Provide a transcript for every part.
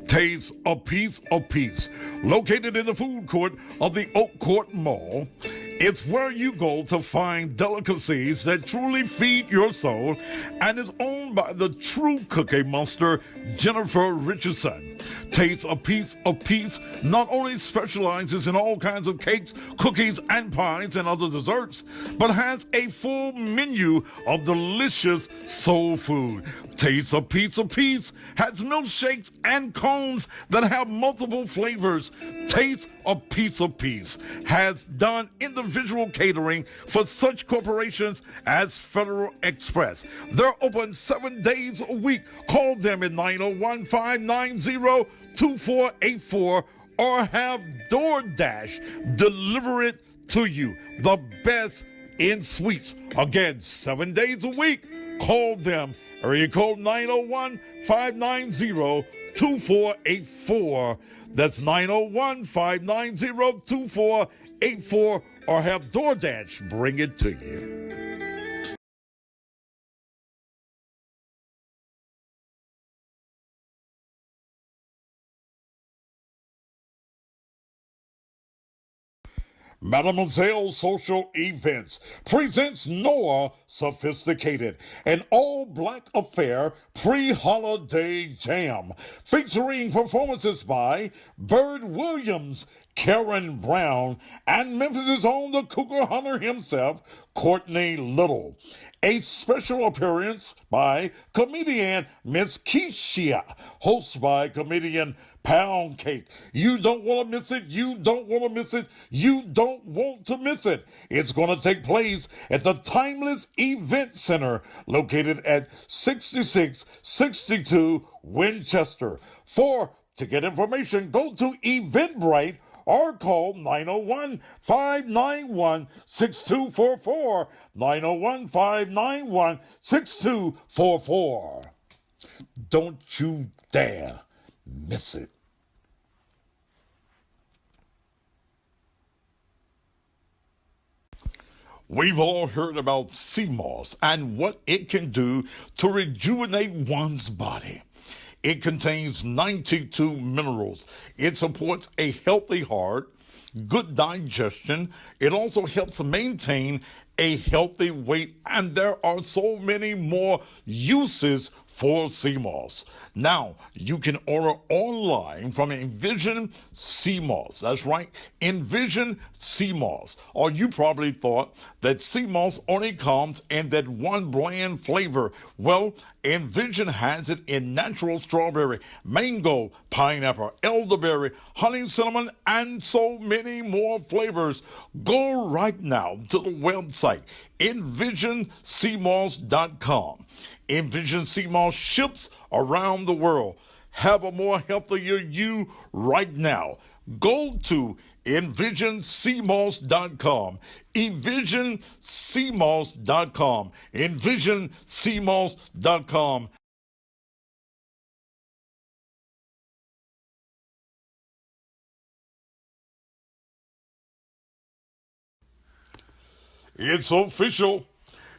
Taste a Piece of Peace. Located in the food court of the Oak Court Mall, it's where you go to find delicacies that truly feed your soul and is owned by the true cookie monster, Jennifer Richardson. Taste a Piece of Peace not only specializes in all kinds of cakes, cookies, and pies and other desserts, but has a full menu of delicious soul food. Taste a Piece of Peace has milkshakes and cones that have multiple flavors. Taste a Piece of Peace has done individual catering for such corporations as Federal Express. They're open 7 days a week. Call them at 901-590-2484 or have DoorDash deliver it to you. The best in sweets. Again, 7 days a week. Call them. Area code 901-590-2484. That's 901-590-2484 or have DoorDash bring it to you. Mademoiselle Social Events presents Noah Sophisticated, an all-black affair pre-holiday jam featuring performances by Bird Williams, Karen Brown, and Memphis' own the Cougar Hunter himself, Courtney Little. A special appearance by comedian Miss Keisha, hosted by comedian Pound Cake. You don't want to miss it. You don't want to miss it. You don't want to miss it. It's going to take place at the Timeless Event Center located at 6662 Winchester. For ticket information, go to Eventbrite or call 901-591-6244, 901-591-6244. Don't you dare miss it. We've all heard about sea moss and what it can do to rejuvenate one's body. It contains 92 minerals. It supports a healthy heart, good digestion. It also helps maintain a healthy weight, and there are so many more uses for sea moss. Now, you can order online from Envision Sea Moss. That's right, Envision Sea Moss. Or you probably thought that sea moss only comes in that one bland flavor. Well, Envision has it in natural strawberry, mango, pineapple, elderberry, honey cinnamon, and so many more flavors. Go right now to the website, envisionseamoss.com. Envision Sea Moss ships around the world. Have a more healthier you right now. Go to envisionseamoss.com. envisionseamoss.com. envisionseamoss.com. It's official.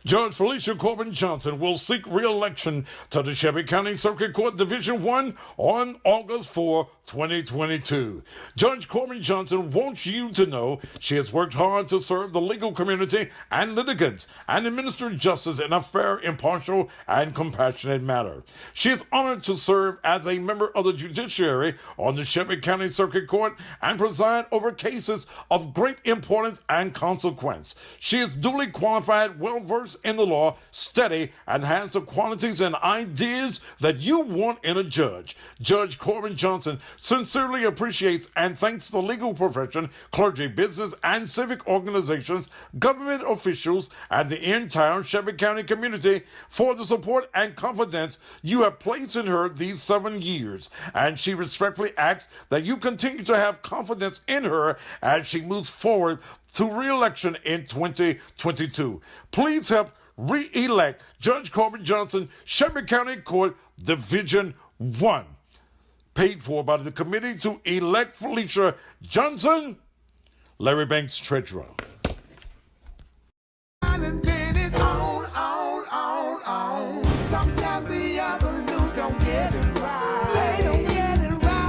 Judge Felicia Corbin Johnson will seek re-election to the Shelby County Circuit Court Division 1 on August 4, 2022. Judge Corbin Johnson wants you to know she has worked hard to serve the legal community and litigants and administer justice in a fair, impartial, and compassionate manner. She is honored to serve as a member of the judiciary on the Shelby County Circuit Court and preside over cases of great importance and consequence. She is duly qualified, well-versed in the law, steady, and has the qualities and ideas that you want in a judge. Judge Corbin Johnson sincerely appreciates and thanks the legal profession, clergy, business, and civic organizations, government officials, and the entire Shelby County community for the support and confidence you have placed in her these 7 years. And she respectfully asks that you continue to have confidence in her as she moves forward to re-election in 2022. Please help re-elect Judge Corbin Johnson, Shelby County Court, Division 1. Paid for by the committee to elect Felicia Johnson, Larry Banks, Treasurer. Sometimes the other news don't get it right. They don't get it right.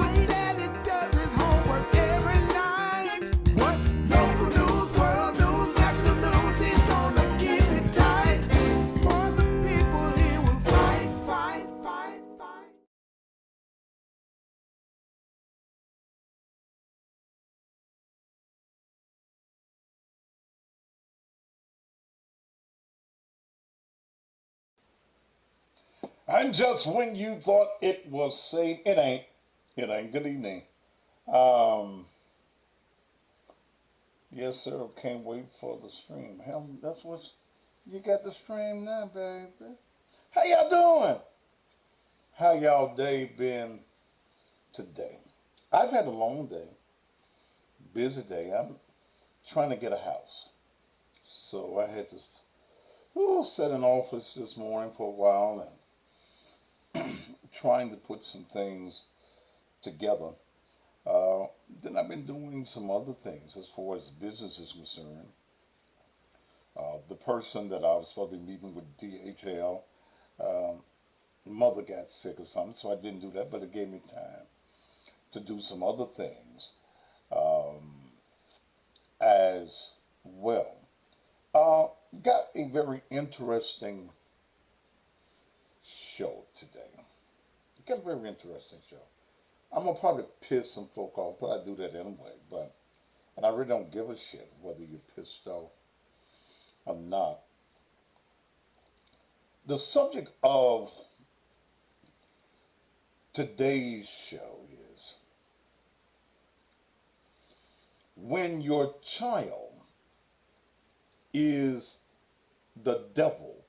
And just when you thought it was safe, it ain't. It ain't. Good evening. Um, yes, sir. Can't wait for the stream. Hell, that's what's. You got the stream now, baby. How y'all doing? How y'all day been today? I've had a long day, busy day. I'm trying to get a house, so I had to sit in office this morning for a while and trying to put some things together. Uh, then I've been doing some other things as far as business is concerned. The person that I was supposed to be meeting with DHL, um, mother got sick or something, so I didn't do that, but it gave me time to do some other things um, as well. Uh, got a very interesting show today. Got a very interesting show. I'm gonna probably piss some folk off, but I do that anyway. But and I really don't give a shit whether you're pissed off or not. The subject of today's show is when your child is the devil,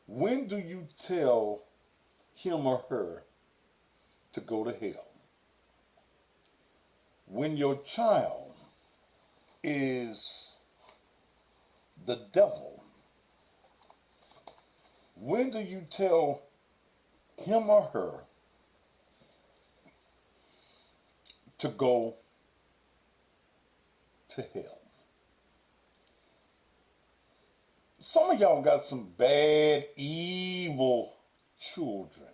when do you tell him or her to go to hell? When your child is the devil, when do you tell him or her to go to hell? Some of y'all got some bad, evil children.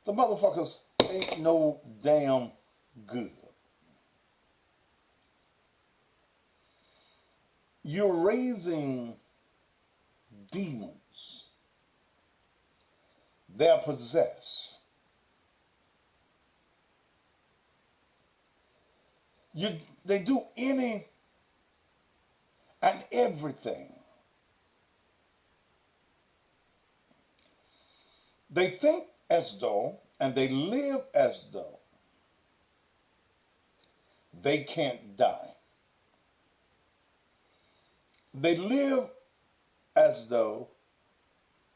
The motherfuckers ain't no damn good. You're raising demons. They're possessed. They do any and everything. They think as though and they live as though they can't die. They live as though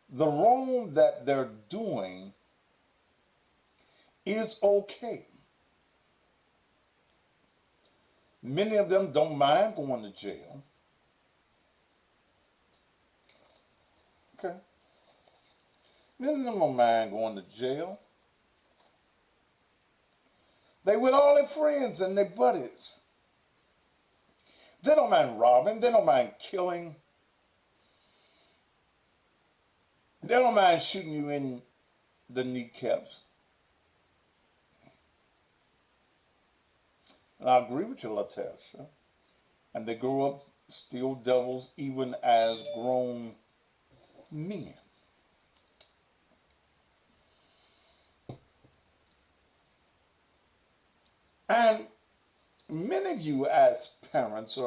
the wrong that they're doing is okay. Many of them don't mind going to jail. Okay. Many of them don't mind going to jail. They with all their friends and their buddies. They don't mind robbing. They don't mind killing. They don't mind shooting you in the kneecaps. And I agree with you, Latasha. And they grow up still devils even as grown men. And many of you as parents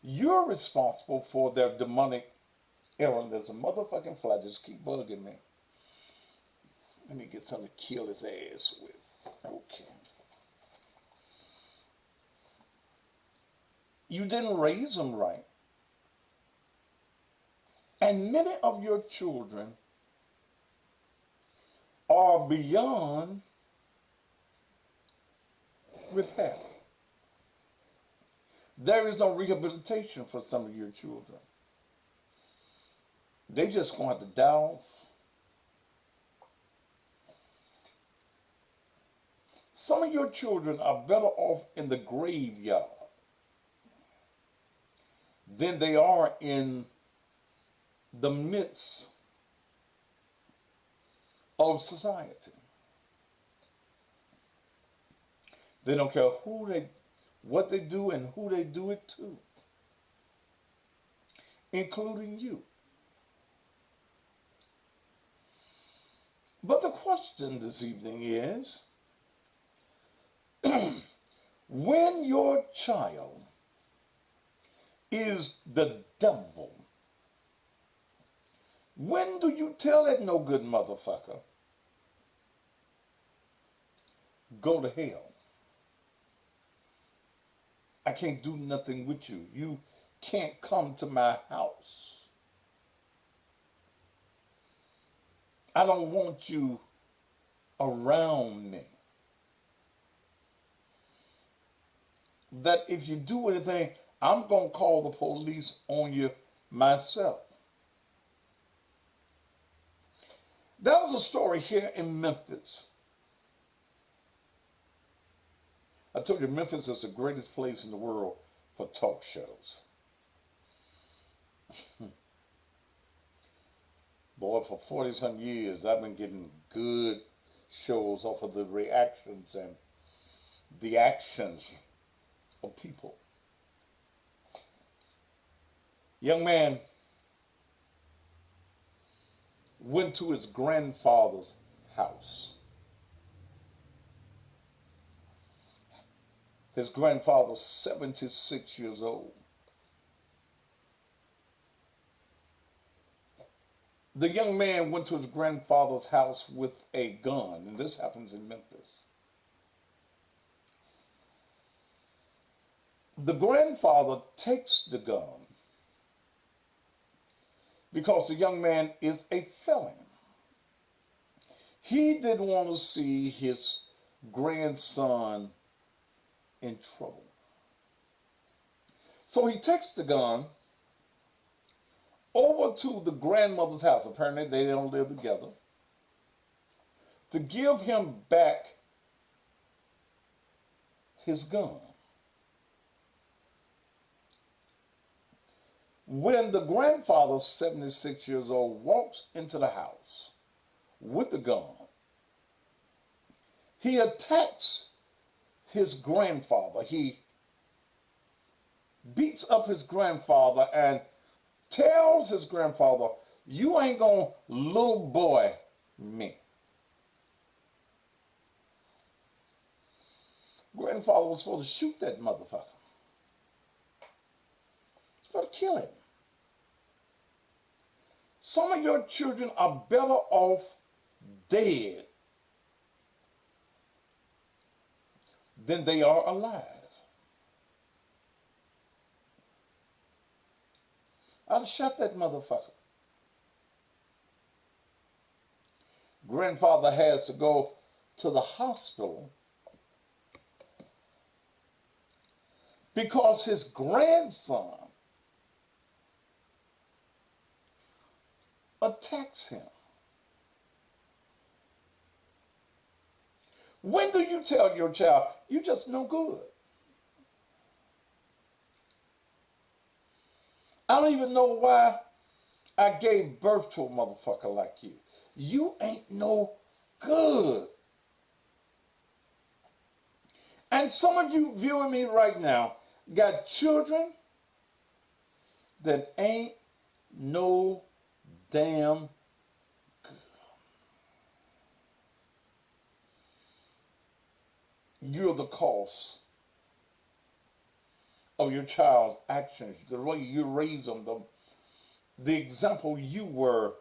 you're responsible for their demonic errand. There's a motherfucking fly just keep bugging me. Let me get something to kill his ass with. Okay. You didn't raise them right. And many of your children are beyond repair. There is no rehabilitation for some of your children. They just going to have to die off. Some of your children are better off in the graveyard than they are in the midst of society. They don't care what they do and who they do it to, including you. But the question this evening is, when your child is the devil. When do you tell that no good motherfucker, go to hell? I can't do nothing with you. You can't come to my house. I don't want you around me. That if you do anything, I'm going to call the police on you myself. That was a story here in Memphis. I told you Memphis is the greatest place in the world for talk shows. Boy, for 40-some years, I've been getting good shows off of the reactions and the actions of people. Young man went to his grandfather's house. His grandfather's 76 years old. The young man went to his grandfather's house with a gun, and this happens in Memphis. The grandfather takes the gun because the young man is a felon. He didn't want to see his grandson in trouble. So he takes the gun over to the grandmother's house. Apparently they don't live together. To give him back his gun. When the grandfather, 76 years old, walks into the house with the gun, he attacks his grandfather. He beats up his grandfather and tells his grandfather, you ain't gonna little boy me. Grandfather was supposed to shoot that motherfucker. He's supposed to kill him. Some of your children are better off dead than they are alive. I'd shot that motherfucker. Grandfather has to go to the hospital because his grandson attacks him. When do you tell your child, you just no good? I don't even know why I gave birth to a motherfucker like you. You ain't no good. And some of you viewing me right now got children that ain't no damn good. You're the cause of your child's actions, the way you raise them, the example you were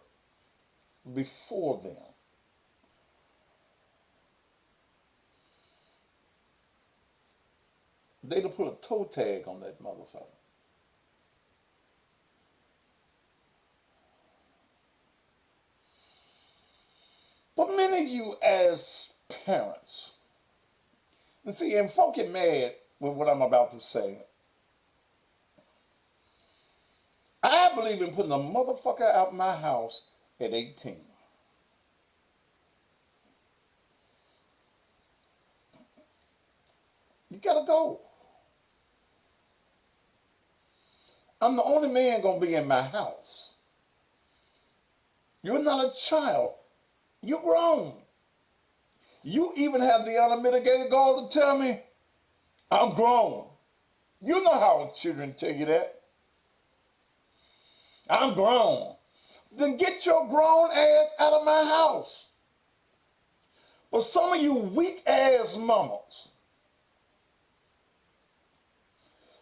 before them. They'd have put a toe tag on that motherfucker. But many of you as parents, and see, and folk get mad with what I'm about to say. I believe in putting a motherfucker out my house at 18. You gotta go. I'm the only man gonna be in my house. You're not a child. You're grown. You even have the unmitigated gall to tell me, I'm grown. You know how children tell you that. I'm grown. Then get your grown ass out of my house. But some of you weak ass mamas,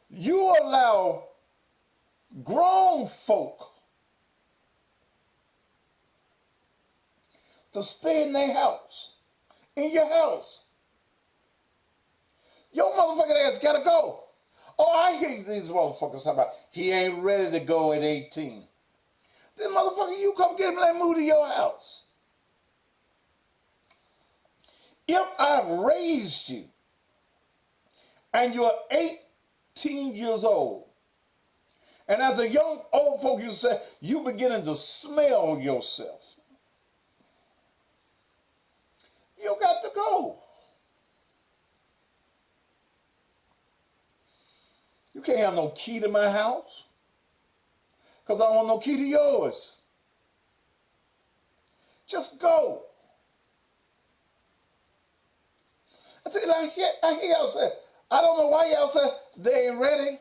you allow grown folk to stay in their house, in your house. Your motherfucking ass gotta go. Oh, I hate these motherfuckers talking about he ain't ready to go at 18. Then motherfucker, you come get him and let him move to your house. If I've raised you and you're 18 years old, and as a young old folk you say, you beginning to smell yourself, you got to go. You can't have no key to my house because I don't want no key to yours. Just go. I said, I hear y'all say, I don't know why y'all say they ain't ready.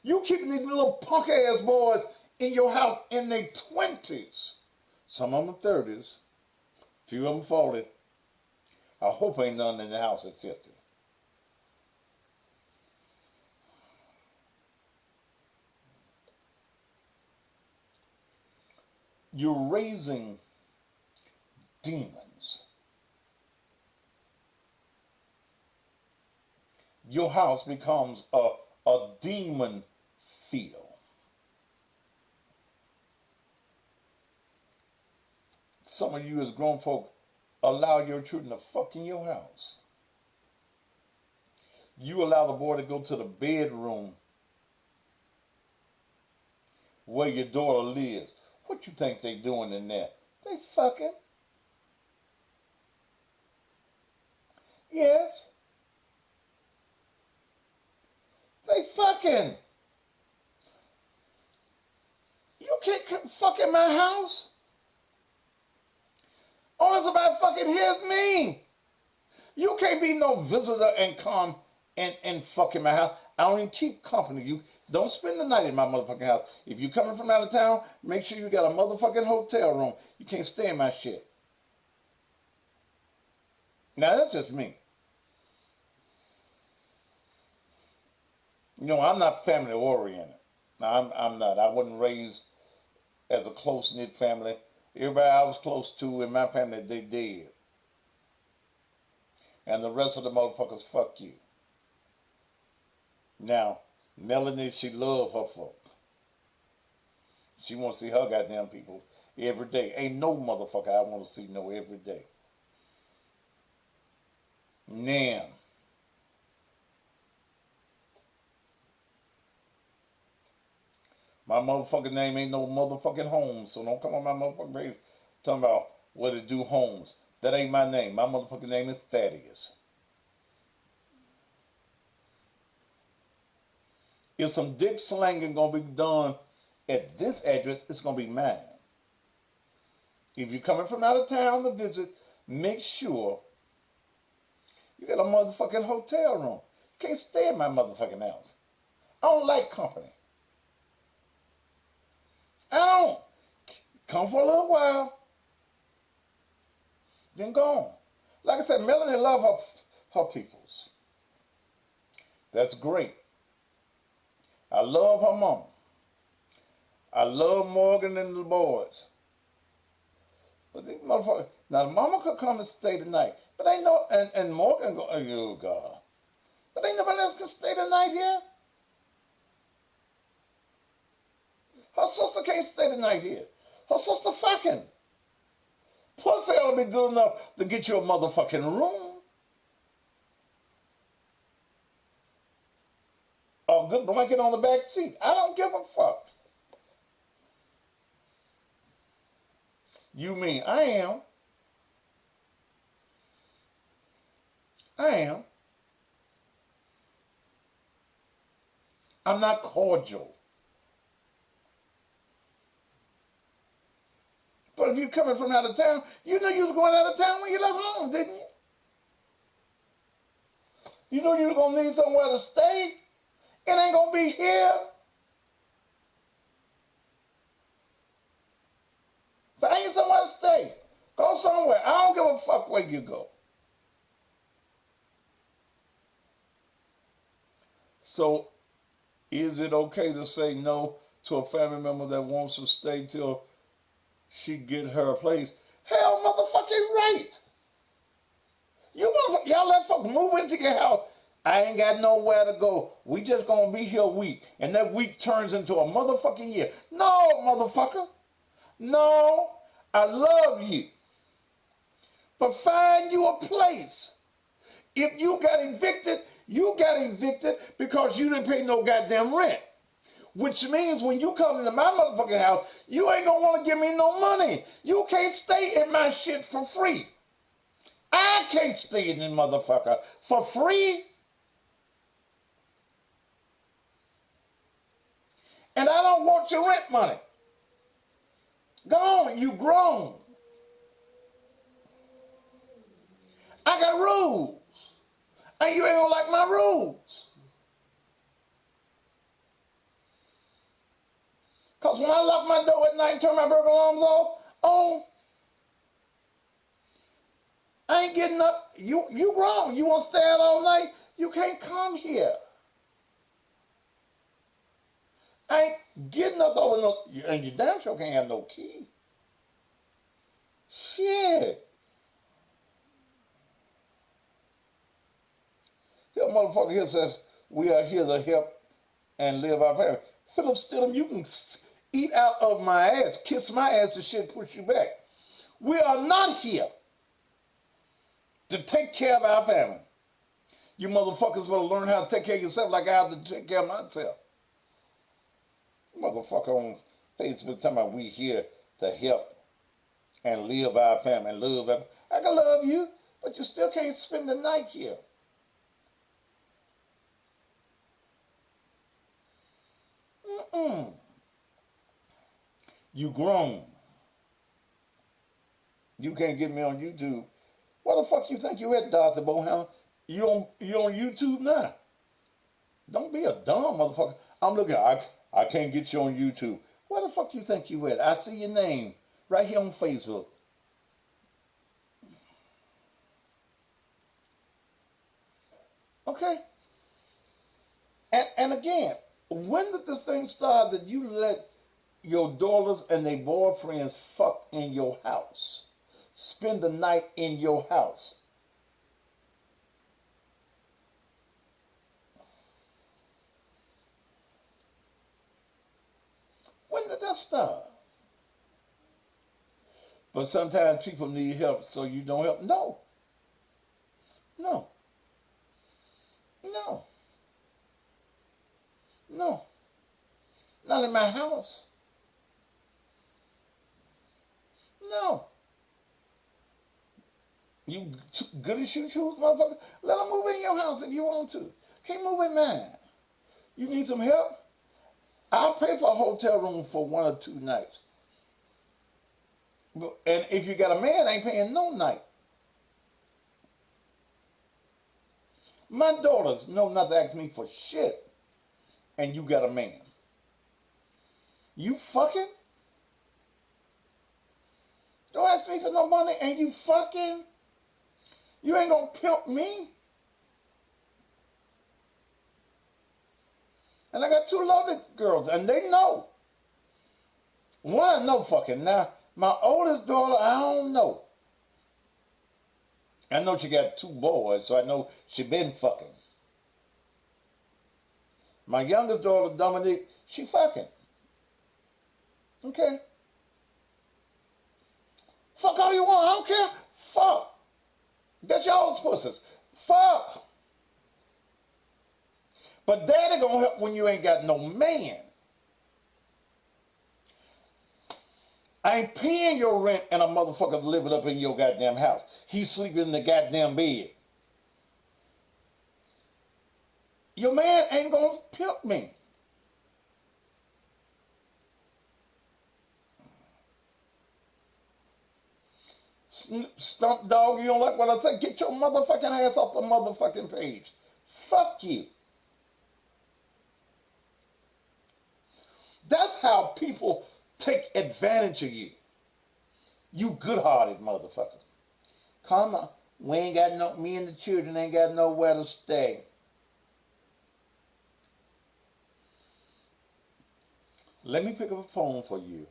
You keeping these little punk ass boys in your house in their 20s. Some of them 30s. Few of them 40. I hope ain't none in the house at 50. You're raising demons. Your house becomes a demon field. Some of you as grown folk allow your children to fuck in your house. You allow the boy to go to the bedroom where your daughter lives. What you think they doing in there? They fucking. Yes. They fucking. You can't fuck in my house. All it's about fucking here's me. You can't be no visitor and come and fuck in my house. I don't even keep company. You don't spend the night in my motherfucking house. If you coming from out of town, make sure you got a motherfucking hotel room. You can't stay in my shit. Now that's just me. You know, I'm not family oriented. I'm not. I wasn't raised as a close-knit family. Everybody I was close to in my family, they dead. And the rest of the motherfuckers, fuck you. Now, Melanie, she love her folk. She want to see her goddamn people every day. Ain't no motherfucker I want to see no every day. Now, my motherfucking name ain't no motherfucking Holmes, so don't come on my motherfucking radio talking about what to do Holmes. That ain't my name. My motherfucking name is Thaddeus. If some dick slanging gonna be done at this address, it's gonna be mine. If you're coming from out of town to visit, make sure you got a motherfucking hotel room. You can't stay in my motherfucking house. I don't like company. I don't. Come for a little while, then go on. Like I said, Melanie love her peoples. That's great. I love her mama. I love Morgan and the boys. But these motherfuckers, now the mama could come and stay the night. But ain't no, and Morgan go, oh God. But ain't nobody else can stay the night here. Her sister can't stay the night here. Her sister fucking. Plus they ought to be good enough to get you a motherfucking room. A good blanket on the back seat. I don't give a fuck. You mean I am? I am. I'm not cordial. But if you're coming from out of town, you know you was going out of town when you left home, didn't you? You know you were going to need somewhere to stay. It ain't going to be here. Find you somewhere to stay. Go somewhere. I don't give a fuck where you go. So Is it okay to say no to a family member that wants to stay till she get her place? Hell, motherfucking right. Y'all let folks move into your house. I ain't got nowhere to go. We just gonna be here a week, and that week turns into a motherfucking year. No, motherfucker. No, I love you, but find you a place. If you got evicted because you didn't pay no goddamn rent. Which means when you come into my motherfucking house, you ain't gonna wanna give me no money. You can't stay in my shit for free. I can't stay in this motherfucker for free. And I don't want your rent money. Go on, you grown. I got rules. And you ain't gonna like my rules. Because when I lock my door at night and turn my burglar alarms off, I ain't getting up. You grown. You want to stay out all night? You can't come here. I ain't getting up over no, and you damn sure can't have no key. Shit. That motherfucker here says, we are here to help and live our family. Philip Stidham, you can eat out of my ass, kiss my ass, and shit push you back. We are not here to take care of our family. You motherfuckers better learn how to take care of yourself like I have to take care of myself. Motherfucker on Facebook talking about we here to help and live our family and love our family. I can love you, but you still can't spend the night here. You grown. You can't get me on YouTube. What the fuck you think you at, Dr. Bohan? You on YouTube now? Don't be a dumb motherfucker. I'm looking. I can't get you on YouTube. Where the fuck you think you at? I see your name right here on Facebook. Okay. And again, when did this thing start that you let your daughters and their boyfriends fuck in your house? Spend the night in your house? When did that start? But sometimes people need help, so you don't help. No. No. No. No. Not in my house. No. You good as you choose, motherfucker. Let them move in your house if you want to. Can't move in mine. You need some help? I'll pay for a hotel room for 1 or 2 nights. And if you got a man, I ain't paying no night. My daughters know not to ask me for shit. And you got a man. You fucking? Don't ask me for no money and you fucking? You ain't gonna pimp me. And I got 2 lovely girls, and they know. One I know fucking. Now, my oldest daughter, I don't know. I know she got 2 boys, so I know she been fucking. My youngest daughter, Dominique, she fucking. Okay? Fuck all you want, I don't care. Fuck. Get y'all's pussies. Fuck. But daddy gonna help when you ain't got no man. I ain't paying your rent and a motherfucker living up in your goddamn house. He's sleeping in the goddamn bed. Your man ain't gonna pimp me. Stump dog, you don't like what I say? Get your motherfucking ass off the motherfucking page. Fuck you. That's how people take advantage of you. You good-hearted motherfucker. Come on. We ain't got no, me and the children ain't got nowhere to stay. Let me pick up a phone for you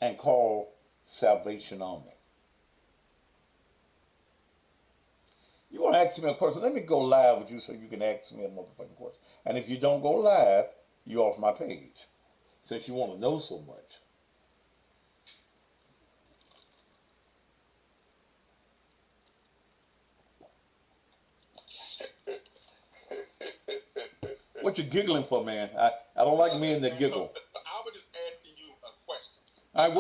and call Salvation Army. You want to ask me a question? Let me go live with you so you can ask me a motherfucking question. And if you don't go live, you off my page since you want to know so much. What you giggling for, man? I don't like men that giggle. I was just asking you a question. All right,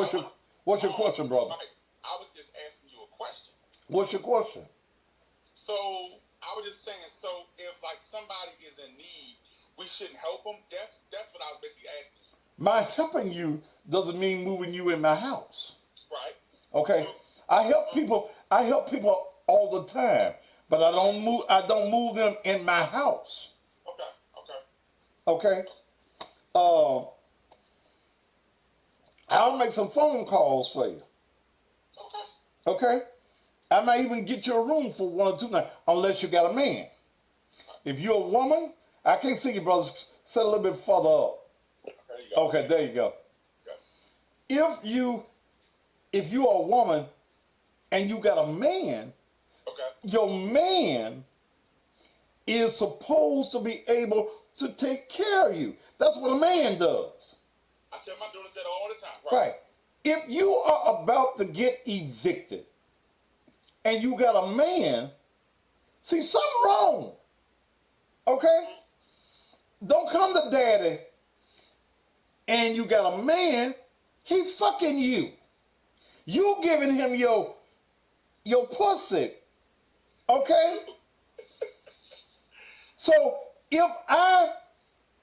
what's your question, brother? Right. I was just asking you a question. What's your question? So I was just saying, so if like somebody is in need, we shouldn't help them. That's what I was basically asking you. My helping you doesn't mean moving you in my house. Right. Okay? I help people all the time, but I don't move them in my house. Okay. Okay? I'll make some phone calls for you. Okay. Okay? I might even get you a room for 1 or 2 nights, unless you got a man. If you're a woman, I can't see you, brothers. Sit a little bit further up. There you go. Okay, there you go. Okay. If you're a woman and you got a man, Okay. your man is supposed to be able to take care of you. That's what a man does. I tell my daughters that all the time. Right. If you are about to get evicted and you got a man, see, something wrong. Okay? Don't come to daddy and you got a man, he fucking you. You giving him your pussy. Okay? So if I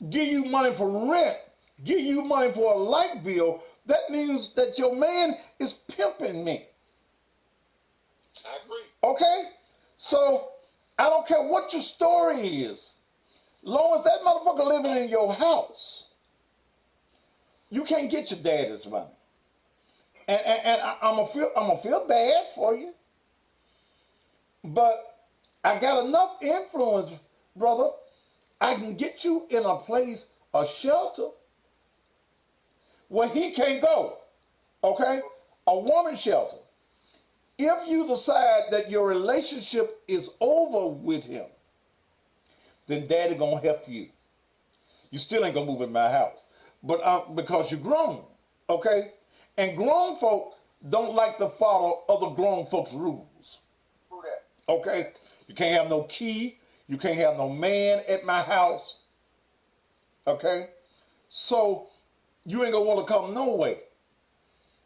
give you money for rent, give you money for a light bill, that means that your man is pimping me. I agree. Okay? So I don't care what your story is. Long as that motherfucker living in your house, you can't get your daddy's money. And I'm gonna feel bad for you. But I got enough influence, brother. I can get you in a place, a shelter, where he can't go. Okay? A woman shelter. If you decide that your relationship is over with him, then daddy gonna help you. You still ain't gonna move in my house. But because you're grown, okay? And grown folk don't like to follow other grown folks' rules. Who that? Okay? You can't have no key. You can't have no man at my house. Okay? So you ain't gonna want to come no way.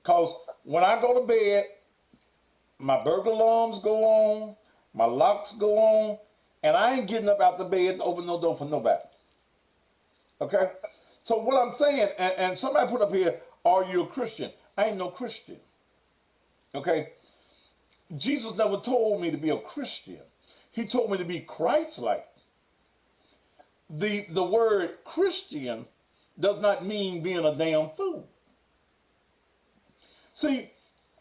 Cause when I go to bed, my burglar alarms go on, my locks go on, and I ain't getting up out the bed to open no door for nobody. Okay? So what I'm saying, and somebody put up here, are you a Christian? I ain't no Christian. Okay? Jesus never told me to be a Christian. He told me to be Christ-like. The word Christian does not mean being a damn fool. See,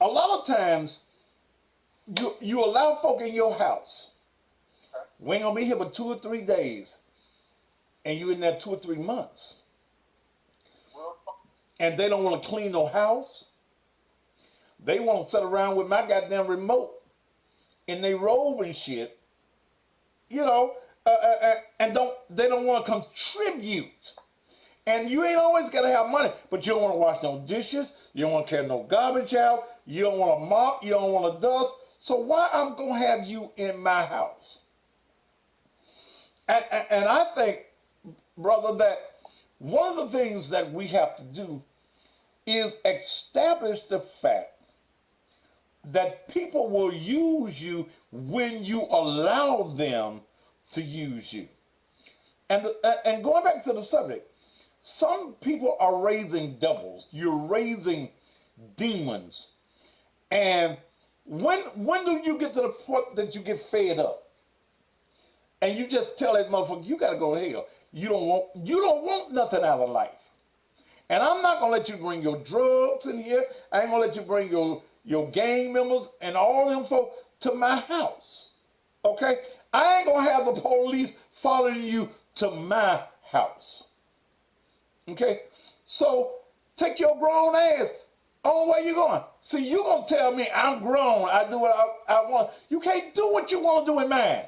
a lot of times you allow folk in your house. We ain't gonna be here for 2 or 3 days, and you in there 2 or 3 months, and they don't want to clean no house. They want to sit around with my goddamn remote in they robe and shit, you know, and they don't want to contribute. And you ain't always got to have money, but you don't want to wash no dishes, you don't want to carry no garbage out, you don't want to mop, you don't want to dust. So why I'm going to have you in my house? And I think, brother, that one of the things that we have to do is establish the fact that people will use you when you allow them to use you. And going back to the subject, some people are raising devils. You're raising demons. And when do you get to the point that you get fed up? And you just tell that motherfucker, you gotta go to hell. You don't want nothing out of life. And I'm not gonna let you bring your drugs in here. I ain't gonna let you bring your gang members and all them folk to my house. Okay? I ain't gonna have the police following you to my house. Okay? So take your grown ass on where you going. See, you gonna tell me I'm grown, I do what I want. You can't do what you want to do in mine.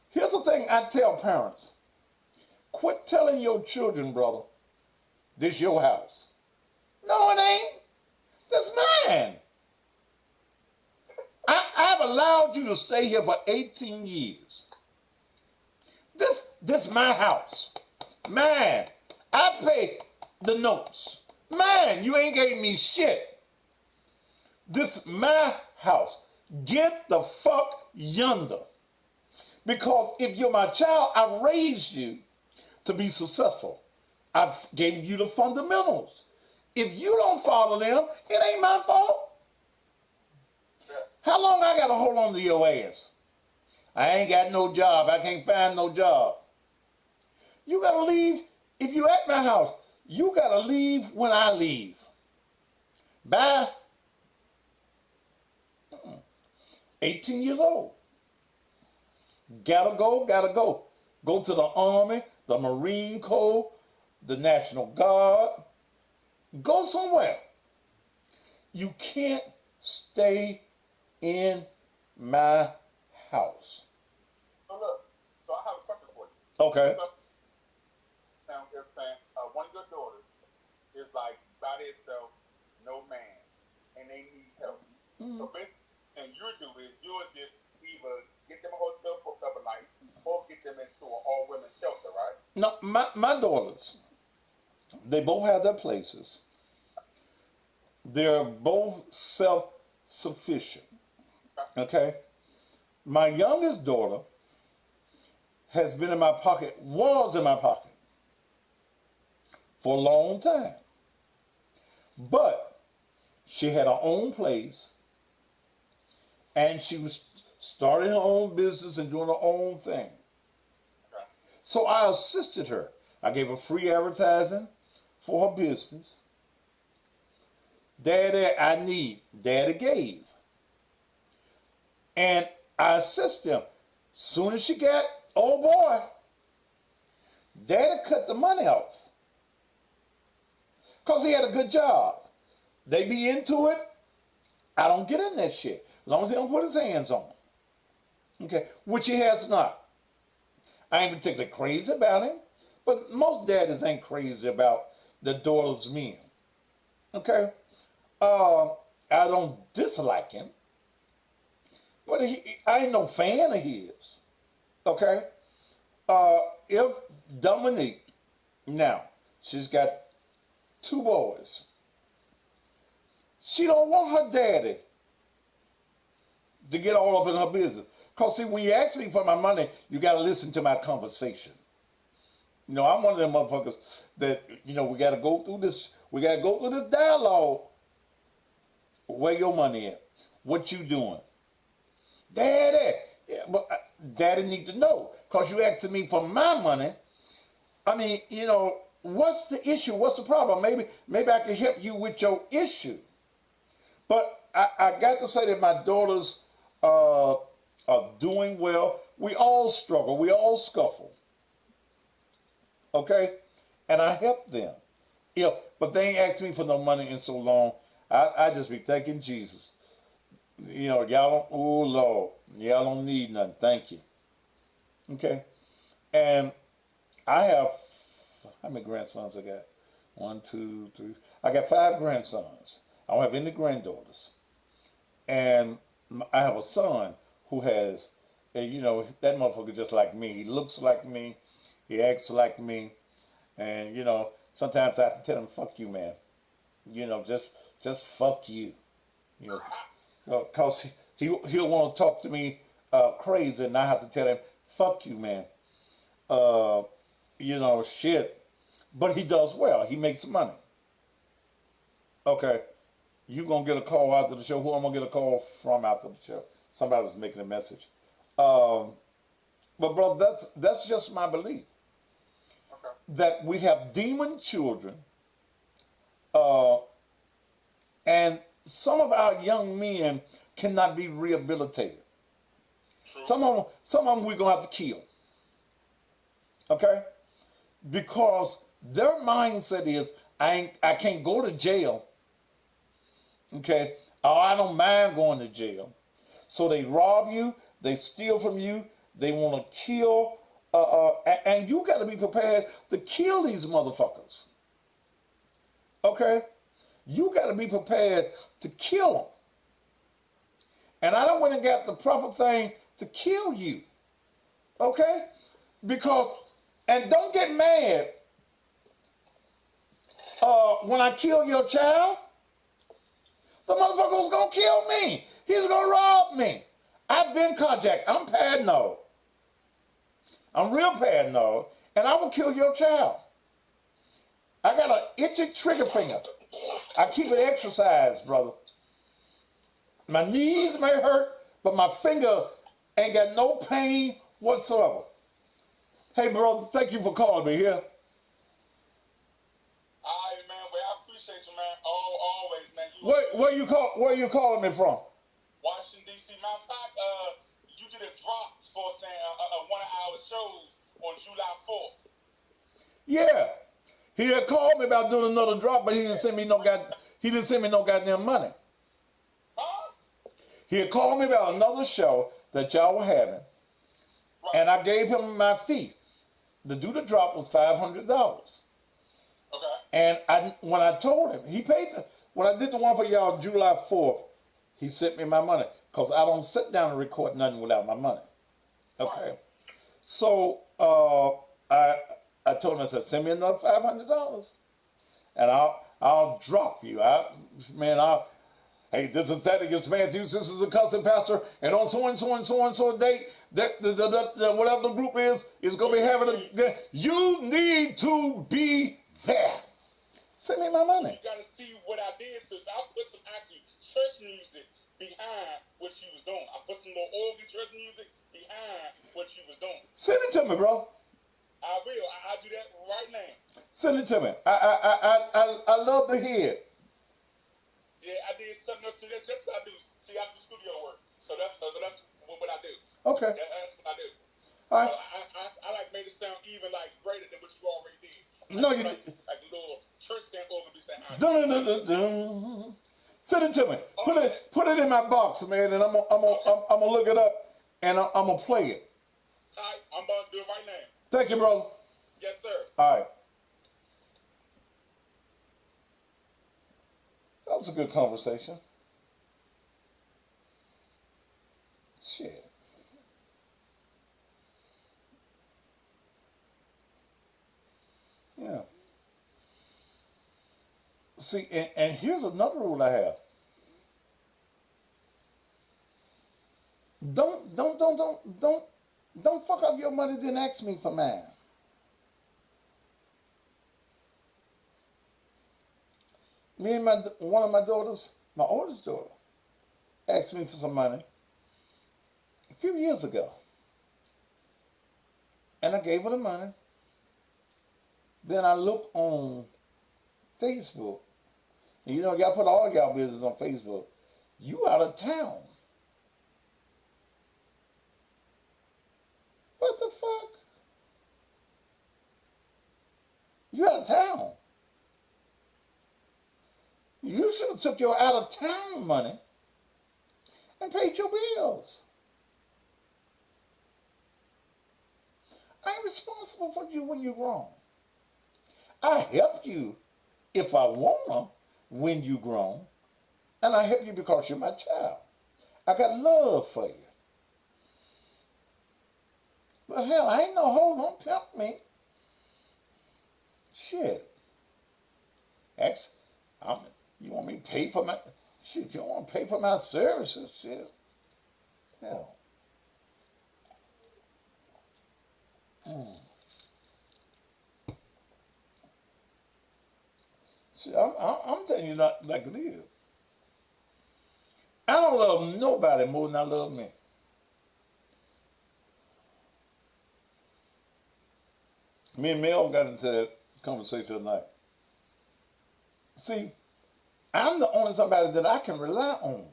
Here's the thing I tell parents. Quit telling your children, brother, this your house. No, it ain't. That's mine. I've allowed you to stay here for 18 years. This my house. Mine. I pay the notes. Mine. You ain't gave me shit. This my house. Get the fuck yonder. Because if you're my child, I raised you to be successful. I've gave you the fundamentals. If you don't follow them, it ain't my fault. How long I gotta hold on to your ass? I ain't got no job. I can't find no job. You gotta leave. If you at my house, you gotta leave when I leave. Bye. 18 years old. Gotta go, gotta go. Go to the Army, the Marine Corps, the National Guard. Go somewhere. You can't stay in my house. So look, so I have a question for you. Okay. Now, if one of your daughters is like by themselves, no man, and they need help. So basically, and you do is you would just either get them a hotel for a couple nights or get them into an all-women shelter, right? No, my daughters, they both have their places. They're both self-sufficient. Okay? My youngest daughter has been in my pocket, was in my pocket for a long time. But she had her own place and she was starting her own business and doing her own thing. So I assisted her. I gave her free advertising for her business. Daddy, I need. Daddy gave. And I assisted them. Soon as she got, oh boy, Daddy cut the money off. Because he had a good job. They be into it. I don't get in that shit. As long as he don't put his hands on them. Okay, which he has not. I ain't particularly crazy about him, but most daddies ain't crazy about the daughter's men. Okay? I don't dislike him, but I ain't no fan of his. Okay? If Dominique, now, she's got 2 boys. She don't want her daddy to get all up in her business. Because, see, when you ask me for my money, you got to listen to my conversation. You know, I'm one of them motherfuckers that, you know, we got to go through this dialogue. Where your money at? What you doing? Daddy. Yeah, but Daddy need to know. Because you asking me for my money. I mean, you know, what's the issue? What's the problem? Maybe I can help you with your issue. But I got to say that my daughters are doing well. We all struggle. We all scuffle. Okay? And I help them. Yeah, but they ain't asked me for no money in so long. I just be thanking Jesus. You know, y'all don't, oh Lord, y'all don't need nothing. Thank you. Okay? And I have, how many grandsons I got? 1, 2, 3. I got 5 grandsons. I don't have any granddaughters. And I have a son who has, you know, that motherfucker just like me. He looks like me. He acts like me. And, you know, sometimes I have to tell him, fuck you, man. You know, just fuck you. You know, because he'll want to talk to me crazy, and I have to tell him, fuck you, man. You know, shit. But he does well. He makes money. Okay. You going to get a call after the show. Who I'm going to get a call from after the show? Somebody was making a message. But, brother, that's just my belief. Okay. That we have demon children, and some of our young men cannot be rehabilitated. True. Some of them we're going to have to kill. Okay? because their mindset is I can't go to jail. Okay, oh, I don't mind going to jail. So they rob you, they steal from you, they want to kill, and you got to be prepared to kill these motherfuckers. Okay, you got to be prepared to kill them. And I don't want to get the proper thing to kill you. Okay, because and don't get mad when I kill your child. The motherfucker was gonna kill me. He was gonna rob me. I've been carjacked. I'm paranoid. I'm real paranoid, and I will kill your child. I got an itchy trigger finger. I keep it exercised, brother. My knees may hurt, but my finger ain't got no pain whatsoever. Hey, brother, thank you for calling me here. All right, man. Well, I appreciate you, man. Always, man. Where you calling me from? Washington, D.C. Matter of fact, you did a drop for saying one of our shows on July 4th. Yeah. He had called me about doing another drop, but he didn't send me no goddamn money. Huh? He had called me about another show that y'all were having, Right. and I gave him my fee. To do the drop was $500. Okay. And when I told him, he paid when I did the one for y'all July 4th, he sent me my money. Because I don't sit down and record nothing without my money. Okay. Right. So I told him, I said, send me another $500 and I'll drop you. Hey, this is that against Matthews. This is a cussing pastor, and on so and so and so and so date, that whatever the group is gonna be having a. You need to be there. Send me my money. You got to see what I did to. So I put some actually church music behind what she was doing. I put some more organ church music behind what she was doing. Send it to me, bro. I will. I'll do that right now. Send it to me. I love to hear it. Yeah, I did something else to that. That's what I do. See, I do studio work. So that's what I do. Okay. That's what I do. All right. I like made it sound even like greater than what you already did. No, you like a little church stand organ be saying. Dun, dun, dun, dun. Send it to me. Put it in my box, man, and I'm gonna look it up and I'm gonna play it. All right, I'm about to do it right now. Thank you, bro. Yes, sir. All right. That was a good conversation. Shit. Yeah. See, and here's another rule I have. Don't fuck up your money, then ask me for mine. Me and one of my daughters, my oldest daughter, asked me for some money a few years ago. And I gave her the money. Then I looked on Facebook. And you know, y'all put all y'all business on Facebook. You out of town. What the fuck? You out of town. You should have took your out of town money and paid your bills. I ain't responsible for you when you're wrong. I help you if I wanna when you grown, and I help you because you're my child. I got love for you. But hell, I ain't no hoe, don't pimp me. Shit. You want me to pay for my shit? You don't want to pay for my services, shit. Hell. See, I'm telling you not like it is. I don't love nobody more than I love me. Me and Mel got into that conversation tonight. See, I'm the only somebody that I can rely on.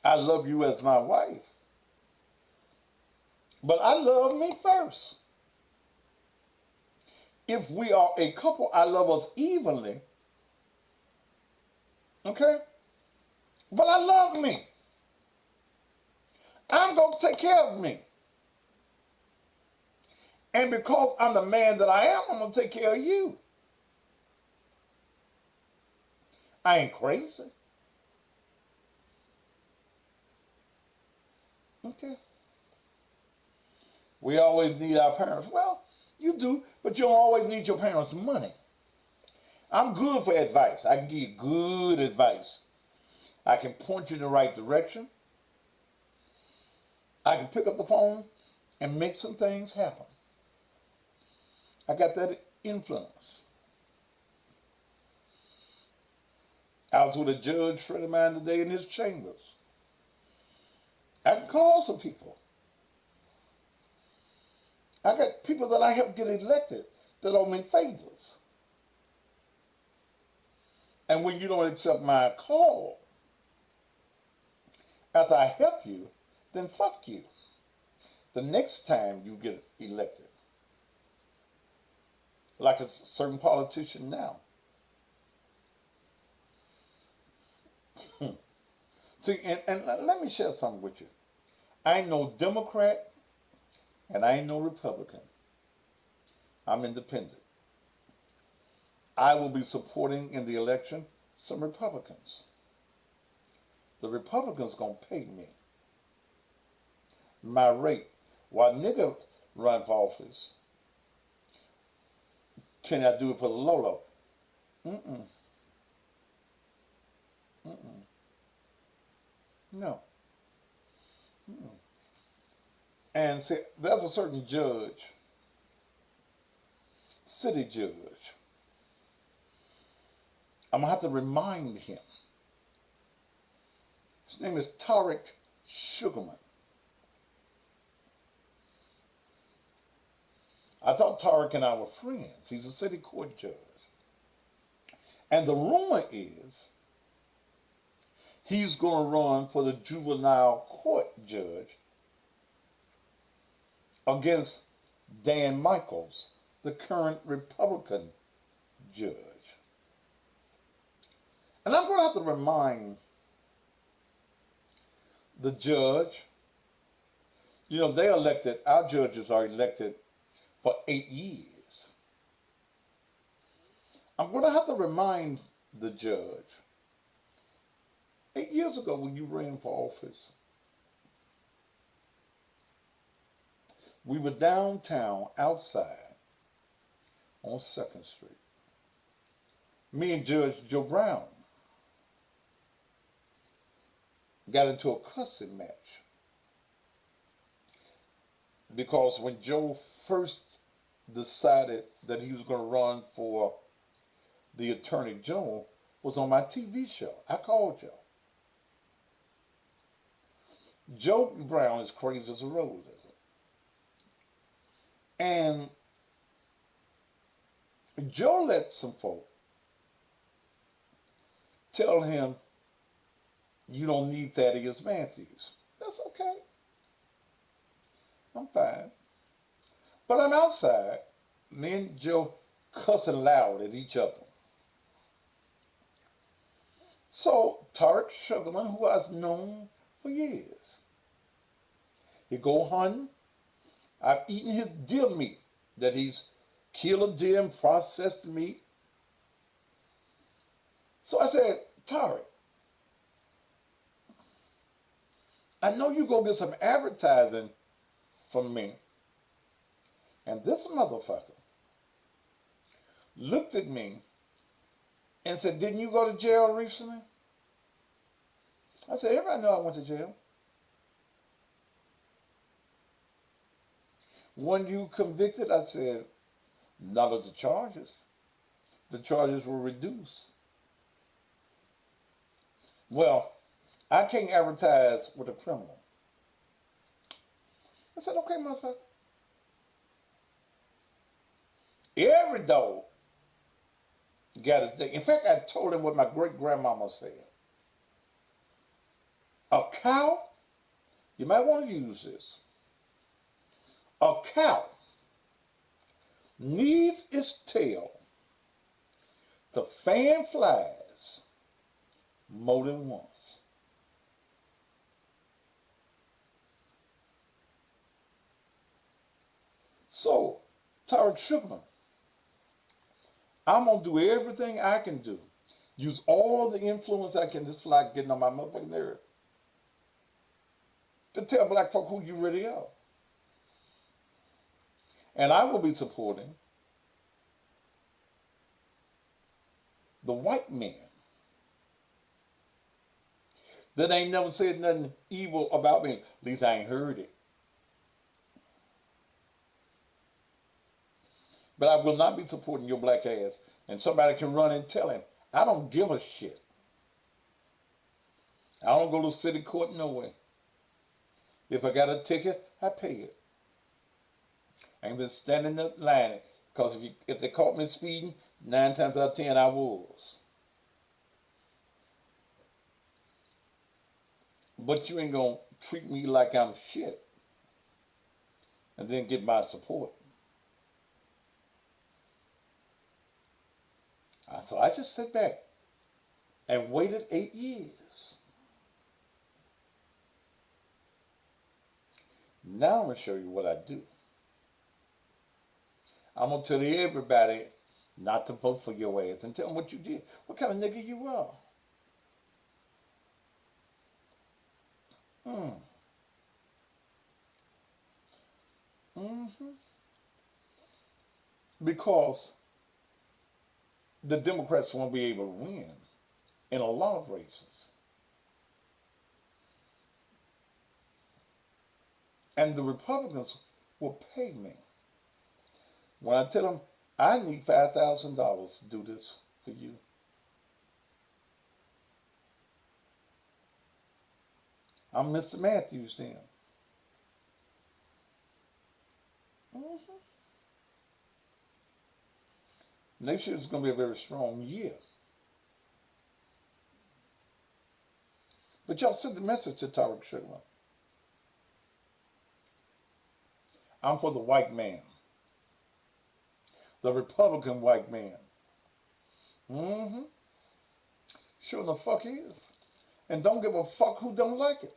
I love you as my wife. But I love me first. If we are a couple, I love us evenly. Okay? But I love me. I'm going to take care of me. And because I'm the man that I am, I'm going to take care of you. I ain't crazy. Okay? We always need our parents. Well, you do, but you don't always need your parents' money. I'm good for advice. I can give you good advice. I can point you in the right direction. I can pick up the phone and make some things happen. I got that influence. I was with a judge friend of mine today in his chambers. I can call some people. I got people that I helped get elected that owe me favors. And when you don't accept my call after I help you, then fuck you. The next time you get elected, like a certain politician now. See, and let me share something with you. I ain't no Democrat and I ain't no Republican. I'm independent. I will be supporting in the election some Republicans. The Republicans gonna pay me my rate. While nigga run for office, can I do it for the Lolo? Mm-mm. Mm-mm. No. Mm-mm. And see, there's a certain judge, city judge. I'm gonna have to remind him. His name is Tariq Sugarman. I thought Tariq and I were friends. He's a city court judge. And the rumor is he's going to run for the juvenile court judge against Dan Michaels, the current Republican judge. And I'm going to have to remind the judge, you know, our judges are elected for 8 years. I'm going to have to remind the judge, 8 years ago when you ran for office, we were downtown outside on 2nd Street. Me and Judge Joe Brown got into a cussing match. Because when Joe first decided that he was going to run for the Attorney General was on my TV show. I called Joe. Joe Brown is crazy as a rose. And Joe let some folk tell him, you don't need Thaddeus Matthews. That's okay. I'm fine. But I'm outside, me and Joe cussing loud at each other. So Tariq Sugarman, who I've known for years, he go hunting. I've eaten his deer meat that he's killed a deer and processed the meat. So I said, Tariq, I know you go get some advertising from me. And this motherfucker looked at me and said, didn't you go to jail recently? I said, everybody know I went to jail. When you convicted, I said, none of the charges. The charges were reduced. Well, I can't advertise with a criminal. I said, okay, motherfucker. Every dog got his day. In fact, I told him what my great-grandmama said. A cow, you might want to use this. A cow needs its tail to fan flies more than once. So, Tarek Sugarman, I'm going to do everything I can do. Use all the influence I can, this fly getting on my motherfucking nerve, to tell black folk who you really are. And I will be supporting the white man that ain't never said nothing evil about me. At least I ain't heard it. But I will not be supporting your black ass. And somebody can run and tell him, I don't give a shit. I don't go to city court no way. If I got a ticket, I pay it. I ain't been standing up line because if they caught me speeding, 9 times out of 10 I was. But you ain't gonna treat me like I'm shit and then get my support. So I just sat back and waited 8 years. Now I'm going to show you what I do. I'm going to tell everybody not to vote for your ass and tell them what you did. What kind of nigga you are. Because the Democrats won't be able to win in a lot of races. And the Republicans will pay me. When I tell them, I need $5,000 to do this for you. I'm Mr. Matthews then. Next year is going to be a very strong year. But y'all send the message to Tarek Sugarman. I'm for the white man. The Republican white man. Sure the fuck he is. And don't give a fuck who don't like it.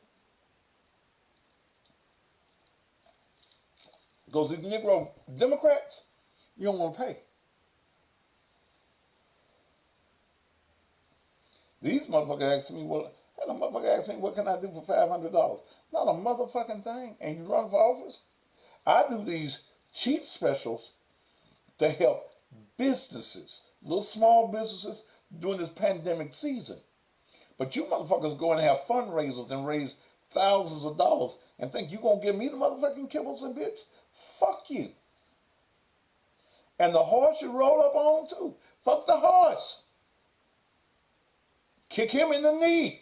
Because these Negro Democrats, you don't want to pay. These motherfuckers ask me, well, had a motherfucker ask me, what can I do for $500? Not a motherfucking thing. And you run for office? I do these cheap specials to help businesses, little small businesses during this pandemic season. But you motherfuckers go and have fundraisers and raise thousands of dollars and think you gonna give me the motherfucking kibbles and bits? Fuck you. And the horse you roll up on too. Fuck the horse. Kick him in the knee.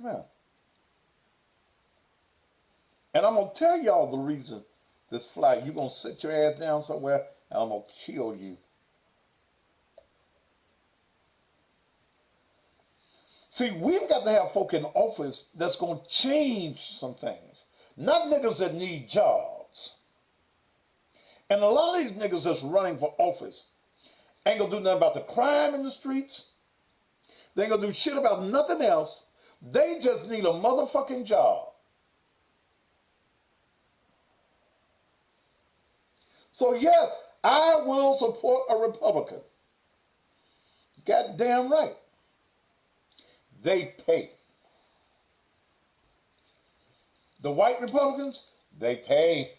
Yeah. And I'm going to tell y'all the reason this flight. You're going to sit your ass down somewhere and I'm going to kill you. See, we've got to have folk in office that's going to change some things. Not niggas that need jobs. And a lot of these niggas that's running for office ain't going to do nothing about the crime in the streets. They ain't going to do shit about nothing else. They just need a motherfucking job. So yes, I will support a Republican. Goddamn right. They pay. The white Republicans, they pay.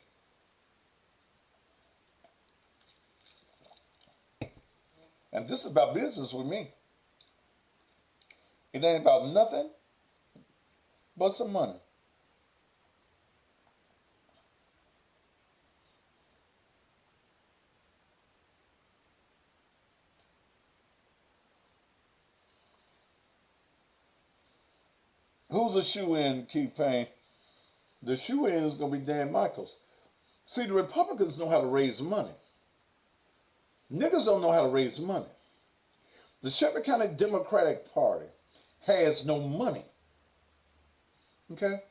And this is about business with me. It ain't about nothing but some money. Who's a shoe-in, Keith Payne? The shoe-in is going to be Dan Michaels. See, the Republicans know how to raise money. Niggas don't know how to raise money. The Shelby County Democratic Party has no money. Okay?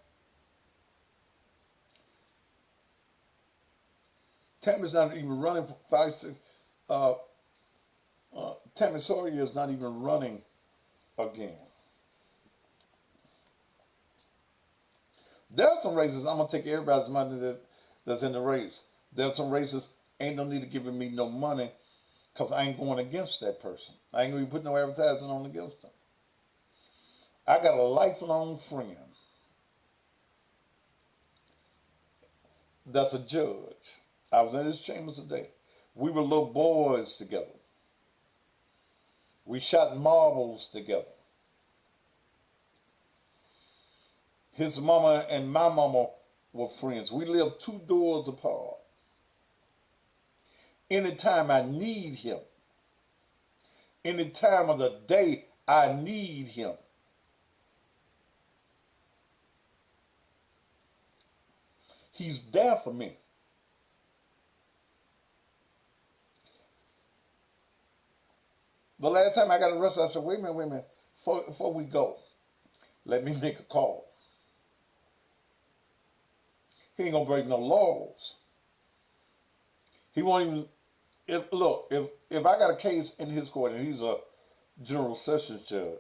Tammy's not even running for 5, 6. Tammy Sawyer is not even running again. There are some races I'm gonna take everybody's money that's in the race. There are some races ain't no need to giving me no money because I ain't going against that person. I ain't gonna be putting no advertising on against them. I got a lifelong friend that's a judge. I was in his chambers today. We were little boys together. We shot marbles together. His mama and my mama were friends. We lived 2 doors apart. Anytime I need him, any time of the day I need him, he's there for me. The last time I got arrested, I said, wait a minute. Before we go, let me make a call. He ain't gonna break no laws. He won't even, if I got a case in his court and he's a general sessions judge,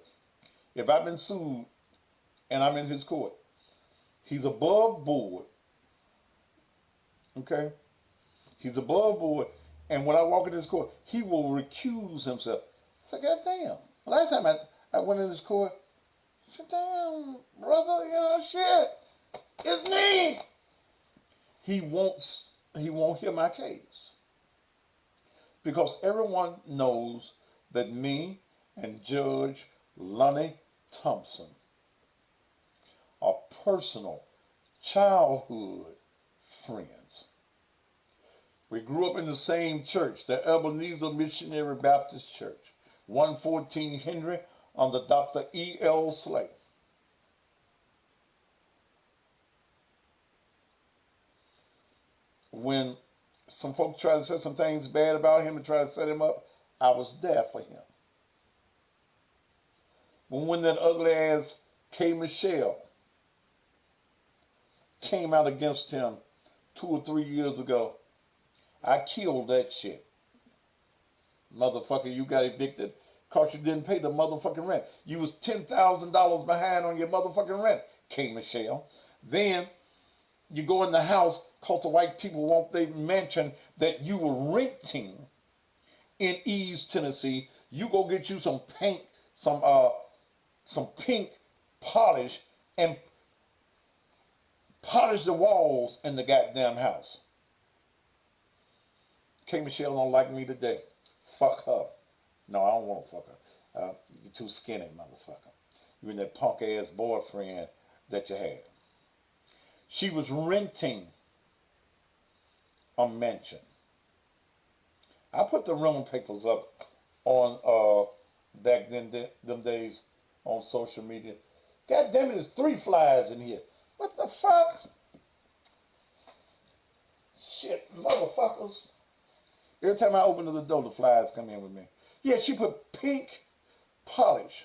if I've been sued and I'm in his court, he's above board. Okay? He's above board, and when I walk in his court, he will recuse himself. I said, God damn. Last time I went in his court, I said, damn, brother, shit, it's me. He won't hear my case. Because everyone knows that me and Judge Lonnie Thompson are personal childhood friends. We grew up in the same church, the Ebenezer Missionary Baptist Church, 114 Henry under Dr. E.L. Slay. When some folks tried to say some things bad about him and try to set him up, I was there for him. When that ugly ass K. Michelle came out against him 2 or 3 years ago, I killed that shit. Motherfucker, you got evicted because you didn't pay the motherfucking rent. You was $10,000 behind on your motherfucking rent, K. Michelle. Then you go in the house because the white people want they mention that you were renting in East Tennessee. You go get you some paint, some pink polish and polish the walls in the goddamn house. K. Michelle don't like me today. Fuck her. No, I don't want to fuck her. You're too skinny, motherfucker. You and that punk ass boyfriend that you had. She was renting a mansion. I put the room papers up on back then them days on social media. God damn it, there's 3 flies in here. What the fuck? Shit, motherfuckers. Every time I open the door, the flies come in with me. Yeah, she put pink polish.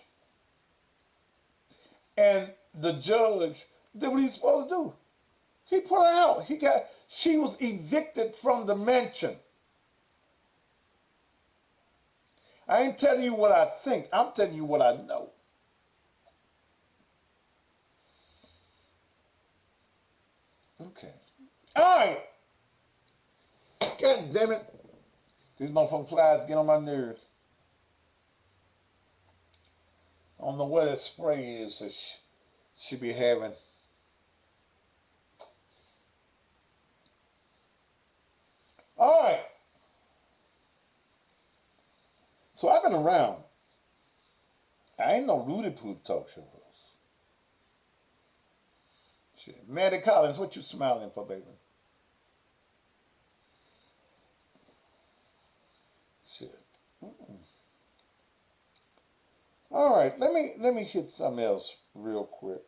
And the judge did what he's supposed to do. He put her out. She was evicted from the mansion. I ain't telling you what I think. I'm telling you what I know. Okay. All right. God damn it. These motherfucking flies get on my nerves. I don't know what that spray is that she be having. All right. So I've been around. I ain't no Rudy Poop talk show host. Shit. Maddie Collins, what you smiling for, baby? Shit. All right, let me hit something else real quick.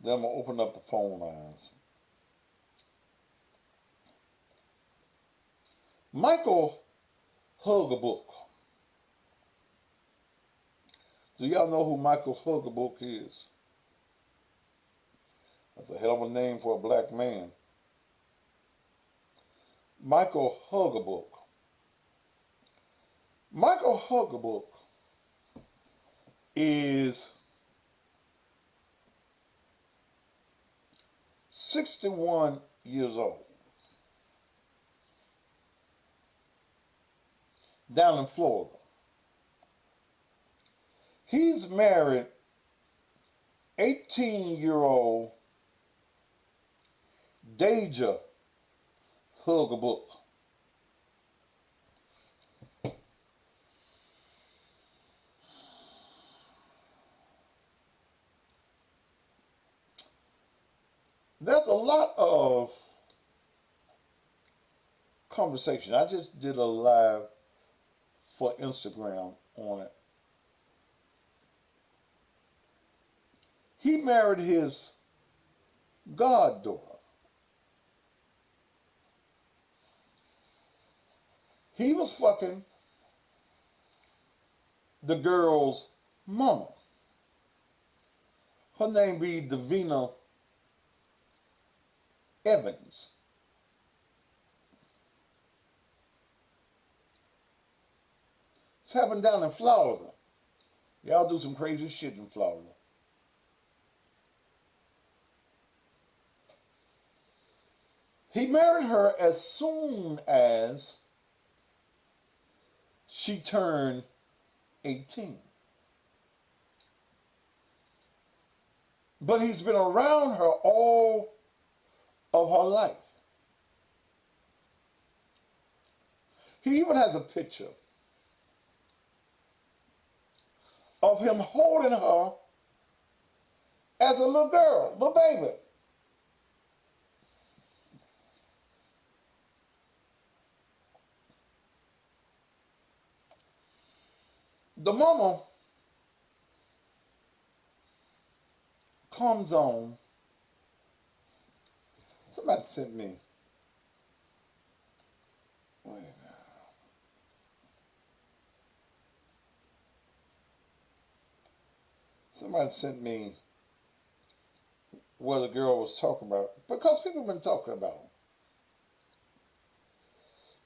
Then I'm gonna open up the phone lines. Michael Hugabuk. Do y'all know who Michael Hugabuk is? That's a hell of a name for a black man. Michael Huggabook. Michael Huggabook is 61 years old. Down in Florida. He's married 18-year-old Deja Huggabook. There's a lot of conversation. I just did a live for Instagram on it. He married his goddaughter. He was fucking the girl's mama. Her name be Davina Evans. It's happened down in Florida. Y'all do some crazy shit in Florida. He married her as soon as she turned 18. But he's been around her all of her life. He even has a picture of him holding her as a little girl, little baby. The mama comes on. Somebody sent me. Wait a minute. Somebody sent me what the girl was talking about. Because people have been talking about it.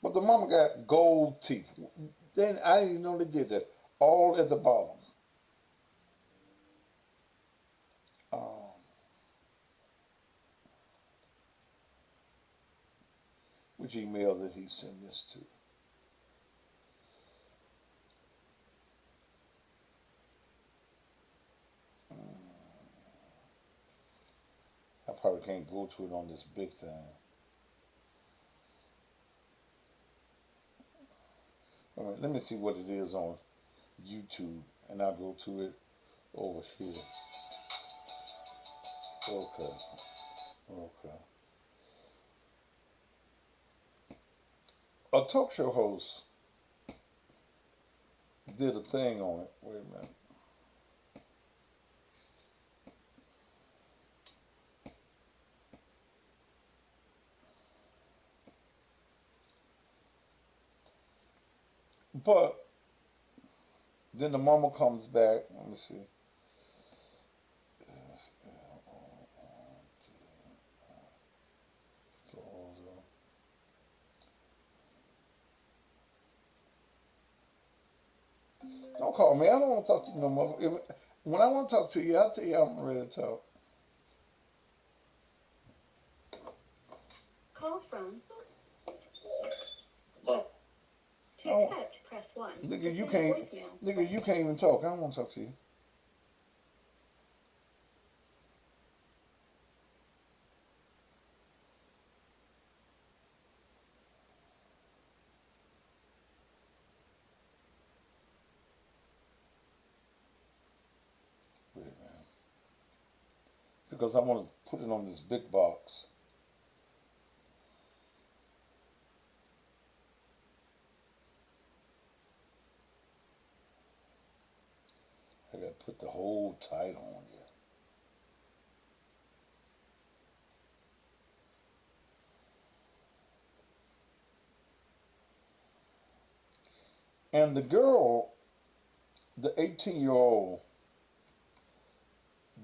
But the mama got gold teeth. Then I didn't even know they did that. All at the bottom. Which email did he send this to? I probably can't go to it on this big thing. All right, let me see what it is on YouTube, and I'll go to it over here. Okay. A talk show host did a thing on it. Wait a minute. But then the mama comes back. Let me see. Don't call me. I don't want to talk to you no more. When I want to talk to you, I'll tell you I'm ready to talk. Call from. To Oh. accept, press 1. Nigga, you To can't. send voicemail, Nigga, you can't even talk. I don't want to talk to you. Wait a minute. Because I want to put it on this big box. I got to put the whole title on here. And the girl, the 18-year-old,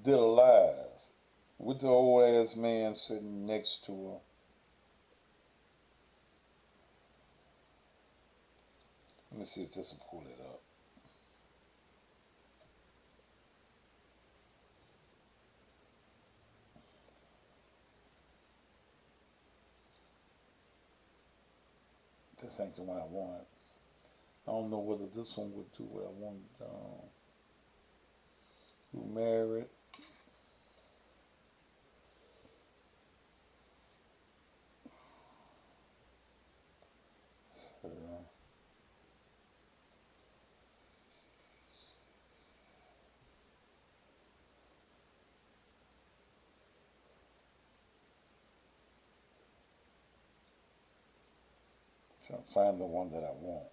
did a live with the old ass man sitting next to her. Let me see if this will pull it up. This ain't the one I want. I don't know whether this one would do what I wanted. Who married? Trying to find the one that I want.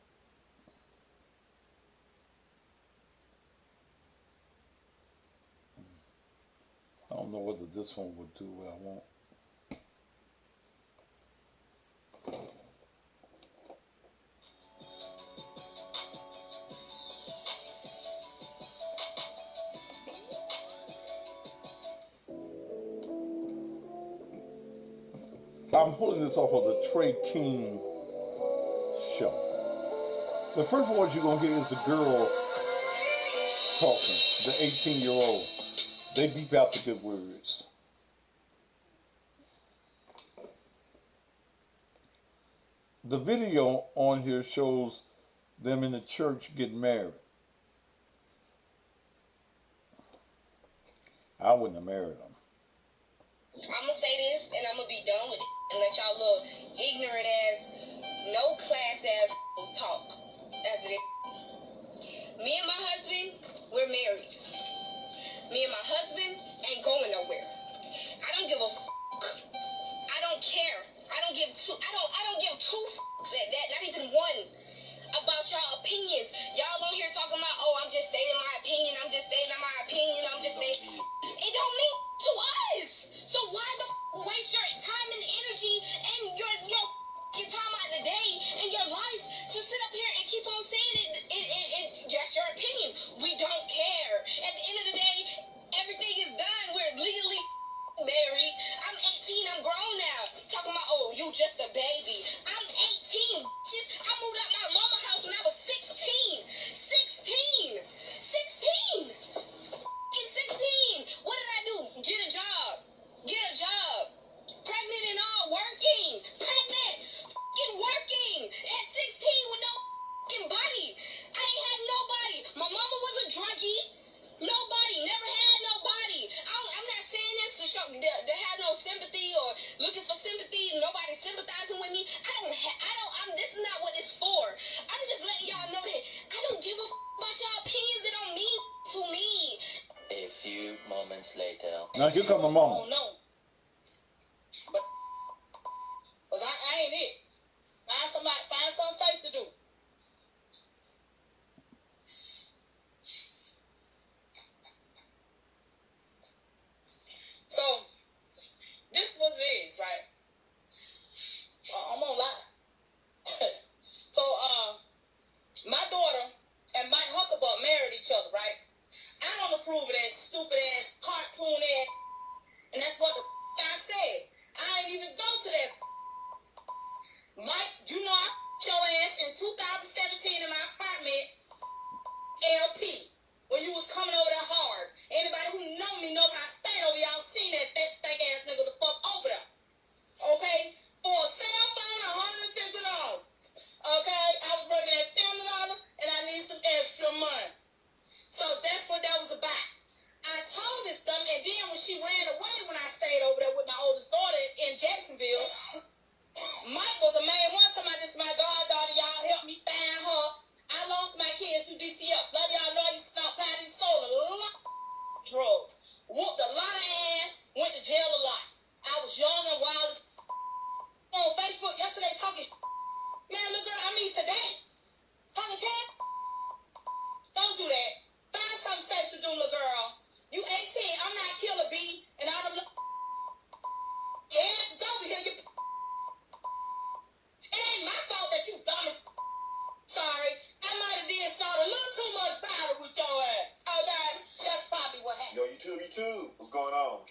I don't know whether this one would do what I want. I'm pulling this off of the Trey King show. The first voice you're going to hear is the girl talking, the 18-year-old. They beep out the good words. The video on here shows them in the church getting married. I wouldn't have married them. I'm going to say this, and I'm going to be done with it, and let y'all little ignorant ass, no class ass talk after this. Me and my husband, we're married. Me and my husband ain't going nowhere. I don't give a fuck. I don't care. I don't give two fucks at that, not even one, about y'all opinions. Y'all on here talking about, oh, I'm just stating my opinion, I'm just stating my opinion, I'm just stating. It don't mean to us. So why the waste your time and energy and your time out of the day and your life to sit up here and keep on saying it? That's your opinion. We don't care. At the end of the day, everything is done. We're legally married. I'm 18. I'm grown now. Talking about, oh, you just a baby. I'm 18. I moved out my mama's house when I was 16. 16. 16. 16. What did I do? Get a job. Get a job. Pregnant and all, working. Pregnant. Fucking working. At 16 with no fucking body. I ain't had nobody. My mama was a druggie. Nobody. Never had nobody. I'm not saying this to show to have no sympathy or looking for sympathy. Nobody sympathizing with me. This is not what it's for. I'm just letting y'all know that I don't give a about y'all opinions. It don't mean to me. A few moments later. Now here come my mama. Oh no. But cause I ain't it. Find something safe to do. So this was it is, right? I'm gonna lie. So my daughter and Mike Huckabee married each other, right? I don't approve of that stupid ass cartoon ass, and that's what the I said. I ain't even go to that. Mike, you know I your ass in 2017 in my apartment, LP, when you was coming over there hard. Anybody who know me know when I stayed over, y'all seen that fat stank ass nigga the fuck over there. Okay? For a cell phone, $150. Okay? I was working at Family Dollar, and I need some extra money. So that's what that was about. I told this dumb, and then when she ran away when I stayed over there with my oldest daughter in Jacksonville, Mike was a main one talking about this is my goddaughter. Y'all help me find her. I lost my kids to DCF. Love y'all, know you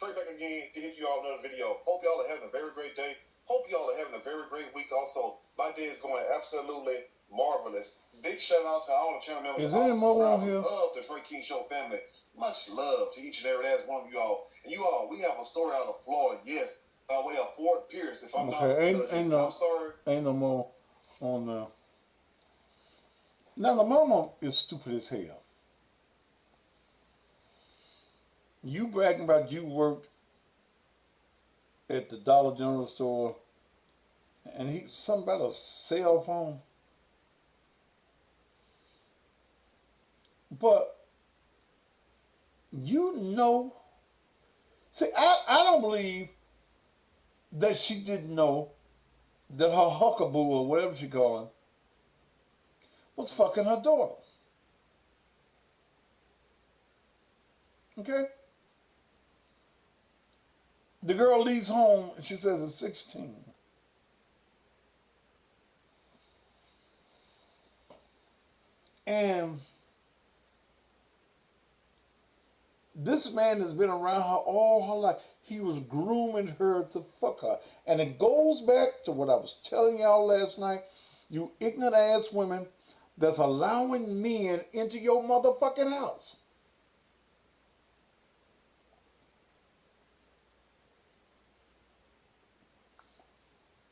Trey back again to hit you all another video. Hope y'all are having a very great day. Hope y'all are having a very great week also. My day is going absolutely marvelous. Big shout out to all the channel members. Is there any more on here? Of the Trey King Show family. Much love to each and every last one of you all. And you all, we have a story out of Florida, yes, by way of Fort Pierce, if I'm not mistaken. I'm sorry. Ain't no more on there. Now the mama is stupid as hell. You bragging about you worked at the Dollar General store, and he something about a cell phone. But you know, see, I don't believe that she didn't know that her huckaboo or whatever she called him was fucking her daughter. Okay? The girl leaves home and she says it's 16. And this man has been around her all her life. He was grooming her to fuck her. And it goes back to what I was telling y'all last night. You ignorant ass women that's allowing men into your motherfucking house.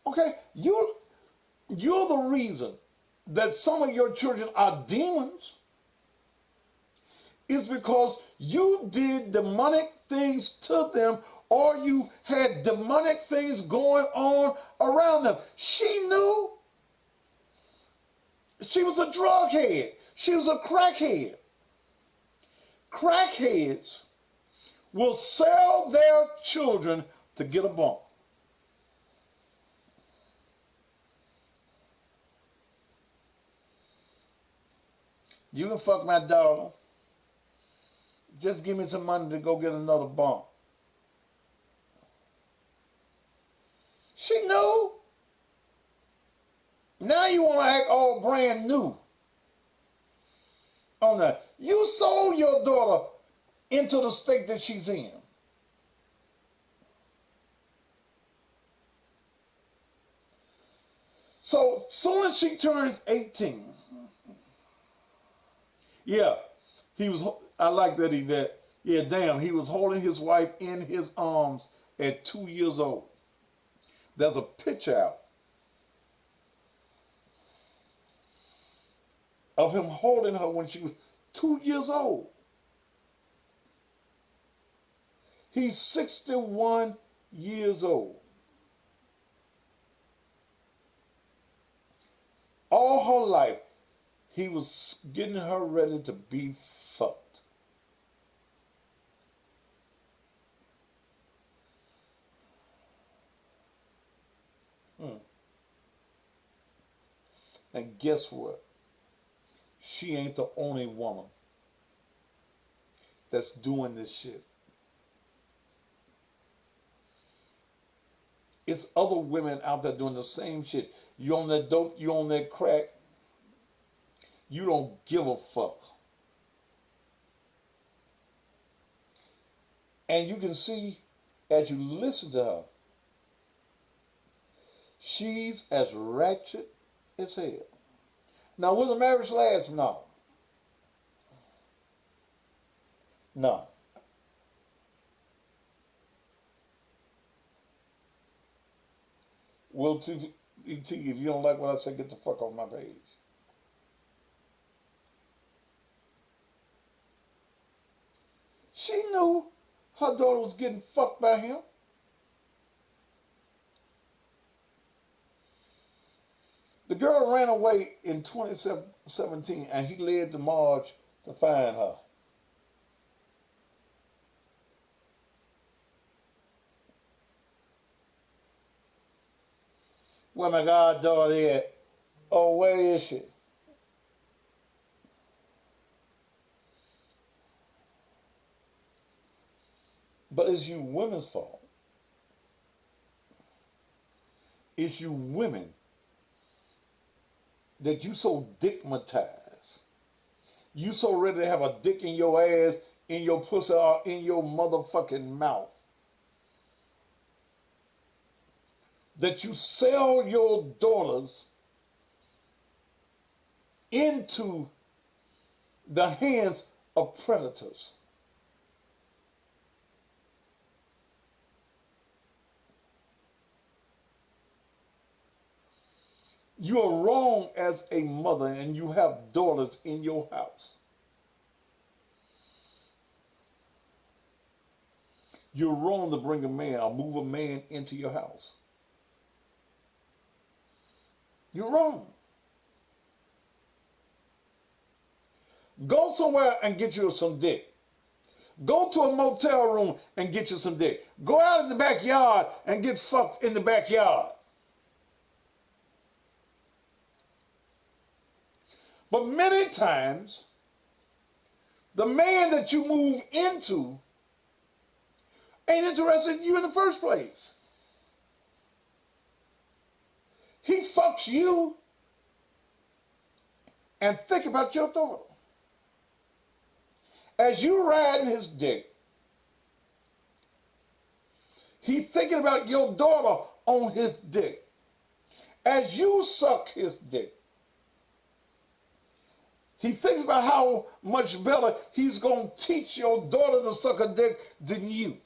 Okay, you're the reason that some of your children are demons is because you did demonic things to them or you had demonic things going on around them. She knew. She was a drug head. She was a crackhead. Crackheads will sell their children to get a bump. You can fuck my daughter. Just give me some money to go get another bump. She knew. Now you want to act all brand new on that. You sold your daughter into the state that she's in. So soon as she turns 18, yeah, I like that event. Yeah, damn, he was holding his wife in his arms at 2 years old. There's a picture out of him holding her when she was 2 years old. He's 61 years old. All her life, he was getting her ready to be fucked. And guess what? She ain't the only woman that's doing this shit. It's other women out there doing the same shit. You on that dope, you on that crack, you don't give a fuck. And you can see as you listen to her, she's as ratchet as hell. Now, will the marriage last? No. No. Well, if you don't like what I say, get the fuck off my page. She knew her daughter was getting fucked by him. The girl ran away in 2017 and he led the march to find her. Where my goddaughter at? Oh, where is she? But it's you women's fault. It's you women that you so dickmatized. You so ready to have a dick in your ass, in your pussy, or in your motherfucking mouth. that you sell your daughters into the hands of predators. You are wrong as a mother and you have daughters in your house. You're wrong to bring a man or move a man into your house. You're wrong. Go somewhere and get you some dick. Go to a motel room and get you some dick. Go out in the backyard and get fucked in the backyard. But many times, the man that you move into ain't interested in you in the first place. He fucks you and think about your daughter. As you riding his dick, he thinking about your daughter on his dick. As you suck his dick, he thinks about how much better he's going to teach your daughter to suck a dick than you.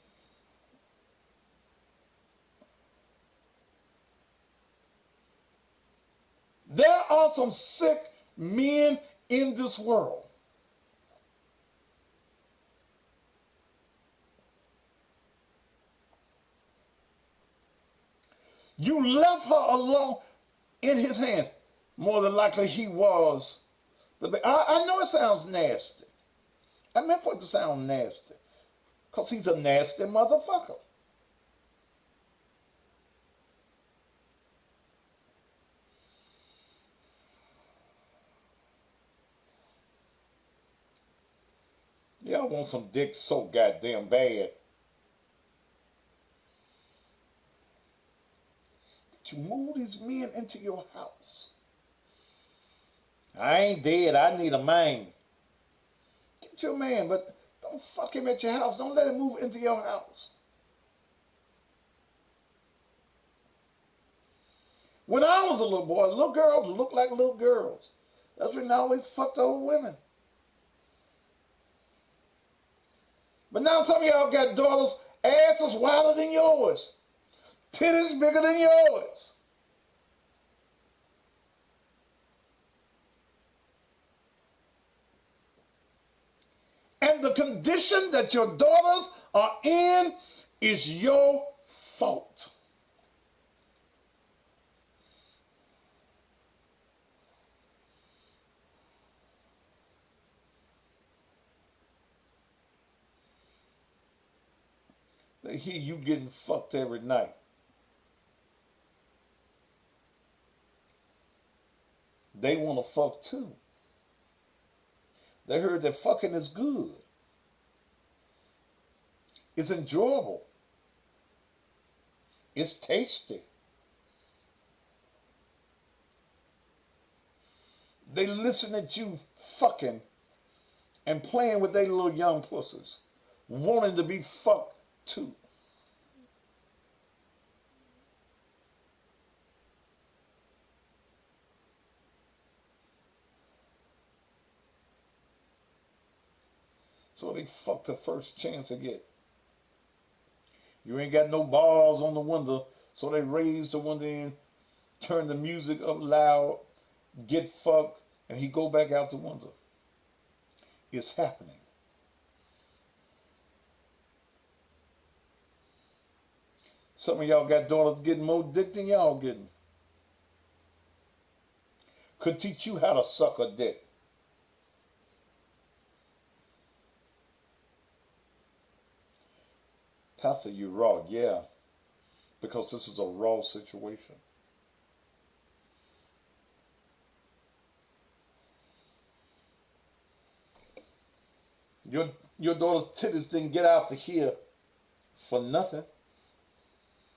There are some sick men in this world. You left her alone in his hands. More than likely he was. I know it sounds nasty. I meant for it to sound nasty. Because he's a nasty motherfucker. Y'all want some dick so goddamn bad. That you move these men into your house. I ain't dead, I need a man. Get your man, but don't fuck him at your house. Don't let him move into your house. When I was a little boy, little girls looked like little girls. That's when I always fucked old women. But now some of y'all got daughters, asses wider than yours, titties bigger than yours. And the condition that your daughters are in is your fault. They hear you getting fucked every night. They want to fuck too. They heard that fucking is good. It's enjoyable. It's tasty. They listen at you fucking and playing with their little young pussies, wanting to be fucked too. So they fuck the first chance they get. You ain't got no balls on the window, so they raise the window in, turn the music up loud, get fucked, and he go back out the window. It's happening. Some of y'all got daughters getting more dick than y'all getting. Could teach you how to suck a dick. Pastor, you raw. Yeah, because this is a raw situation. Your daughter's titties didn't get out to here for nothing.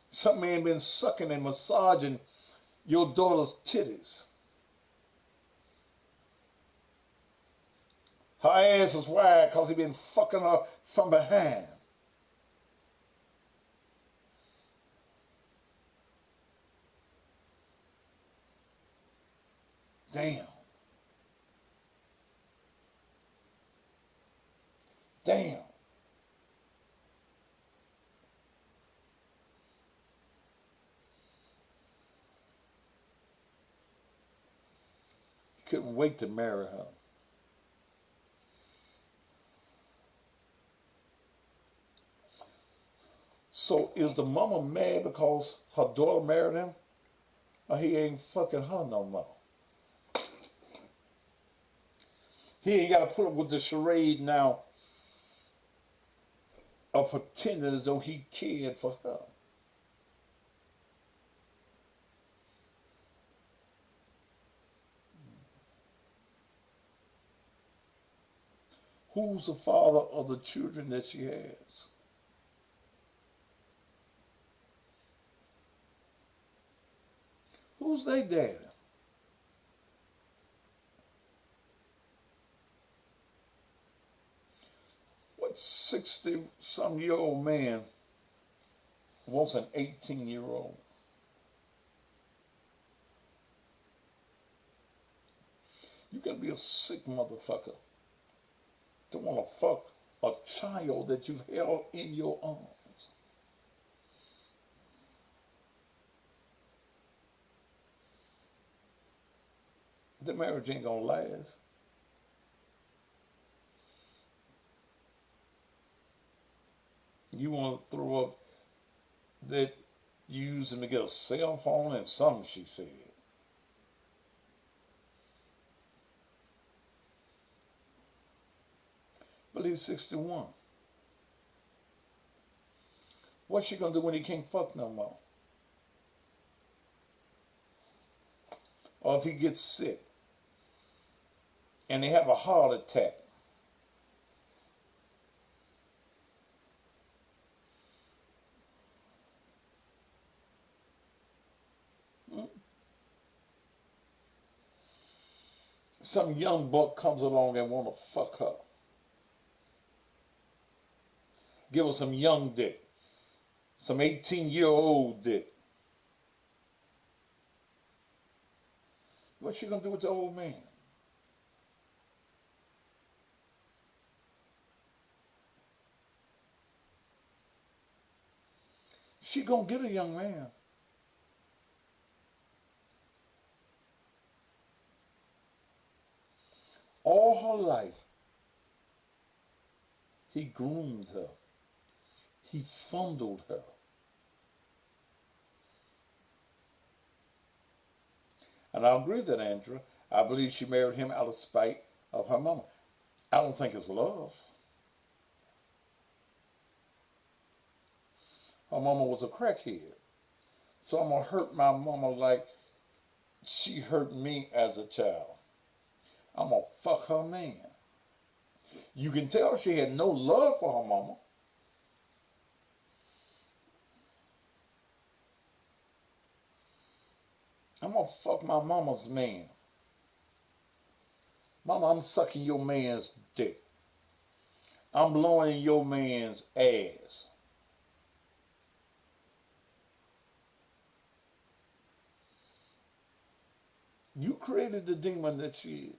Some man been sucking and massaging your daughter's titties. Her ass is wide because he been fucking her from behind. Damn. Damn. Couldn't wait to marry her. So is the mama mad because her daughter married him? Or he ain't fucking her no more? He ain't got to put up with the charade now of pretending as though he cared for her. Who's the father of the children that she has? Who's their daddy? What 60-some-year-old man wants an 18-year-old? You gotta be a sick motherfucker to want to fuck a child that you've held in your arms. The marriage ain't gonna last. You want to throw up that you used him to get a cell phone and something she said. But he's 61. What's she gonna do when he can't fuck no more? Or if he gets sick and they have a heart attack? Some young buck comes along and want to fuck her. Give her some young dick. Some 18-year-old dick. What's she gonna do with the old man? She gonna get a young man. All her life, he groomed her. He fondled her. And I agree with that, Andrea. I believe she married him out of spite of her mama. I don't think it's love. Her mama was a crackhead. So I'm going to hurt my mama like she hurt me as a child. I'm going to fuck her man. You can tell she had no love for her mama. I'm going to fuck my mama's man. Mama, I'm sucking your man's dick. I'm blowing your man's ass. You created the demon that she is.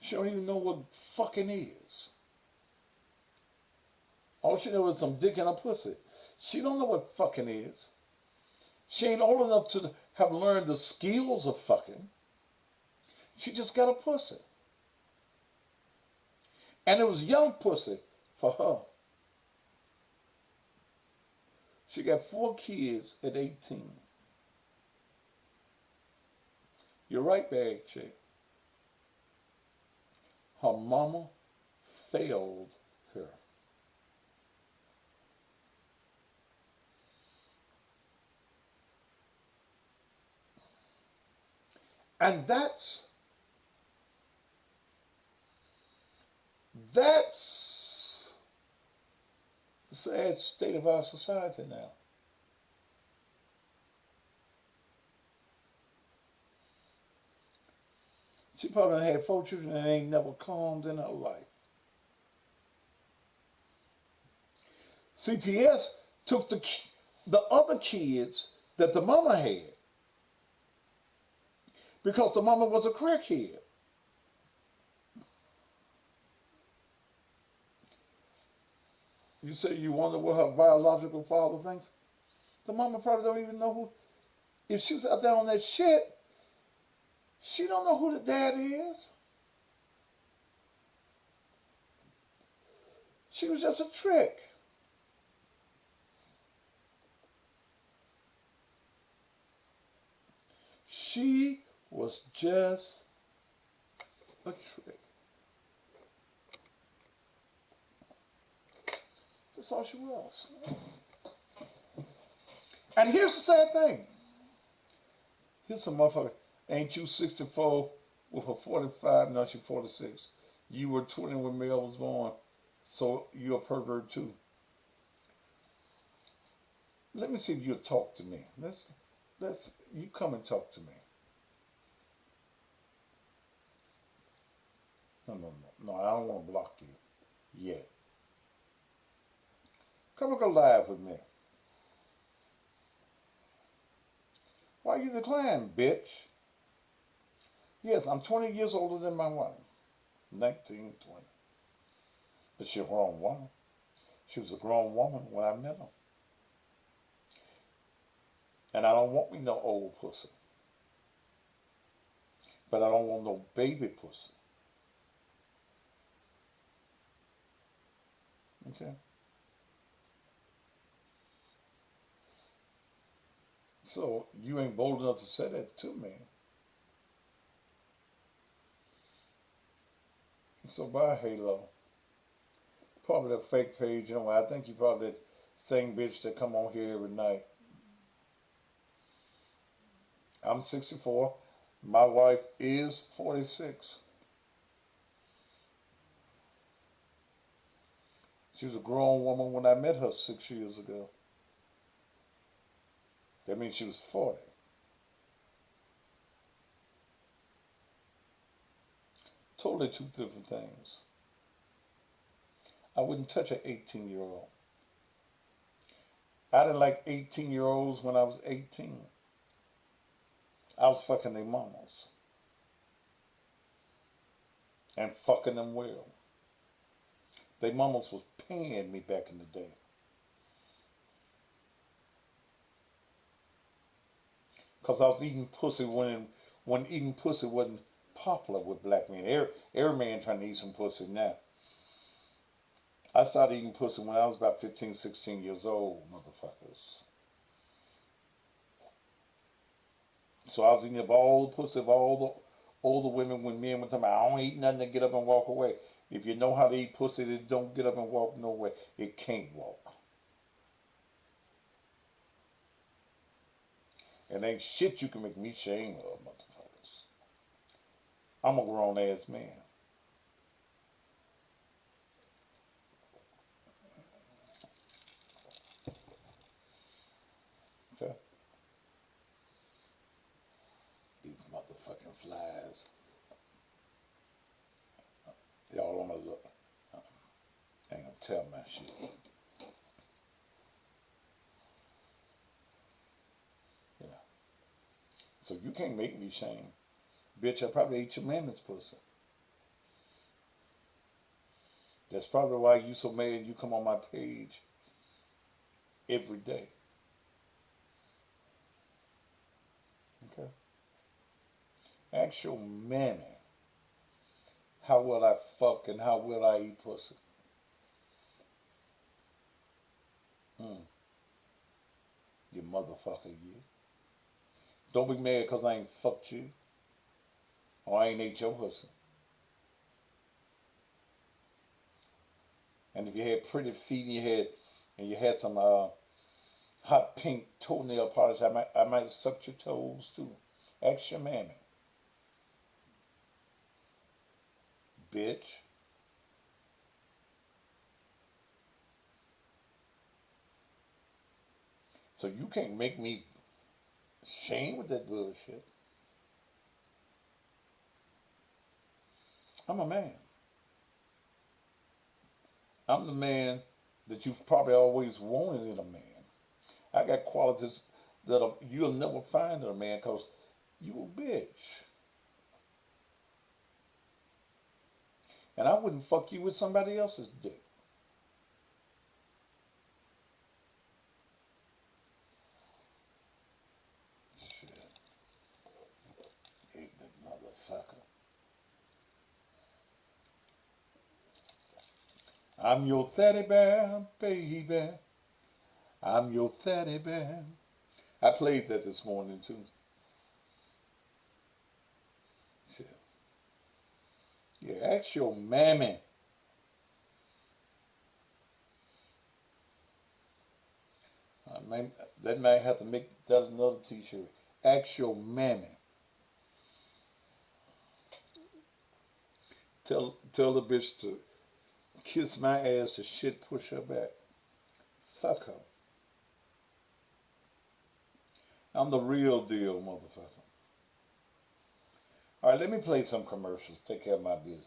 She don't even know what fucking is. All she knows is some dick in her pussy. She don't know what fucking is. She ain't old enough to have learned the skills of fucking. She just got a pussy. And it was young pussy for her. She got 4 kids at 18. You're right, bag chick. Her mama failed her. And that's the sad state of our society now. She probably had 4 children and ain't never calmed in her life. CPS took the other kids that the mama had because the mama was a crackhead. You say you wonder what her biological father thinks? The mama probably don't even know who. If she was out there on that shit, she don't know who the dad is. She was just a trick. She was just a trick. That's all she was. And here's the sad thing. Here's some motherfucker. Ain't you 64 with her 45? No, she's 46. You were 20 when Mel was born. So you're a pervert too. Let me see if you'll talk to me. You come and talk to me. No, I don't want to block you yet. Come and go live with me. Why you decline, bitch? Yes, I'm 20 years older than my wife. 19, 20. But she's a grown woman. She was a grown woman when I met her. And I don't want me no old pussy. But I don't want no baby pussy. Okay? So you ain't bold enough to say that to me. So bye, Halo. Probably a fake page. You know, I think you probably that same bitch that come on here every night. I'm 64. My wife is 46. She was a grown woman when I met her 6 years ago. That means she was 40. Totally two different things. I wouldn't touch an 18-year-old. I didn't like 18-year-olds when I was 18. I was fucking their mamas. And fucking them well. Their mamas was paying me back in the day. Because I was eating pussy when eating pussy wasn't popular with black men. Every man trying to eat some pussy now. I started eating pussy when I was about 15, 16 years old, motherfuckers. So I was eating up all the pussy of all the women when men would tell me, I don't eat nothing to get up and walk away. If you know how to eat pussy, then don't get up and walk nowhere. It can't walk. And ain't shit you can make me shame of, motherfuckers. I'm a grown ass man. Okay? These motherfucking flies. Y'all wanna look. I ain't gonna tell my shit. Yeah. So you can't make me shame. Bitch, I probably ate your mammoth's pussy. That's probably why you so mad you come on my page every day. Okay? Ask your mammy, how will I fuck and how will I eat pussy? You motherfucker, you. Don't be mad because I ain't fucked you. Or I ain't ate your pussy. And if you had pretty feet and you had some hot pink toenail polish, I might have sucked your toes too. Ask your mammy. Bitch. So you can't make me shame with that bullshit. I'm a man. I'm the man that you've probably always wanted in a man. I got qualities that you'll never find in a man because you a bitch. And I wouldn't fuck you with somebody else's dick. Shit. Ignorant motherfucker. I'm your teddy bear, baby. I'm your teddy bear. I played that this morning too. Shit. Yeah, ask your mammy. That might have to make that another t-shirt. Ask your mammy. Tell the bitch to kiss my ass to shit push her back. Fuck her. I'm the real deal, motherfucker. All right, let me play some commercials. Take care of my business.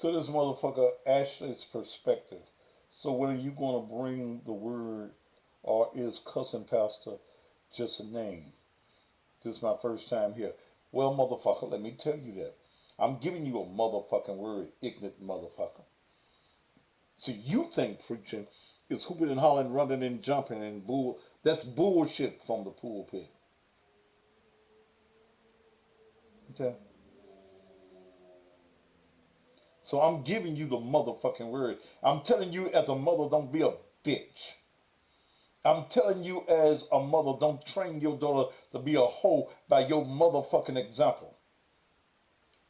To this motherfucker, Ashley's perspective. So when are you going to bring the word, or is cussing pastor just a name? This is my first time here. Well, motherfucker, let me tell you that. I'm giving you a motherfucking word, ignorant motherfucker. So you think preaching is hooping and hollering, running and jumping and bull. That's bullshit from the pulpit. Okay? So I'm giving you the motherfucking word. I'm telling you as a mother, don't be a bitch. I'm telling you as a mother, don't train your daughter to be a hoe by your motherfucking example.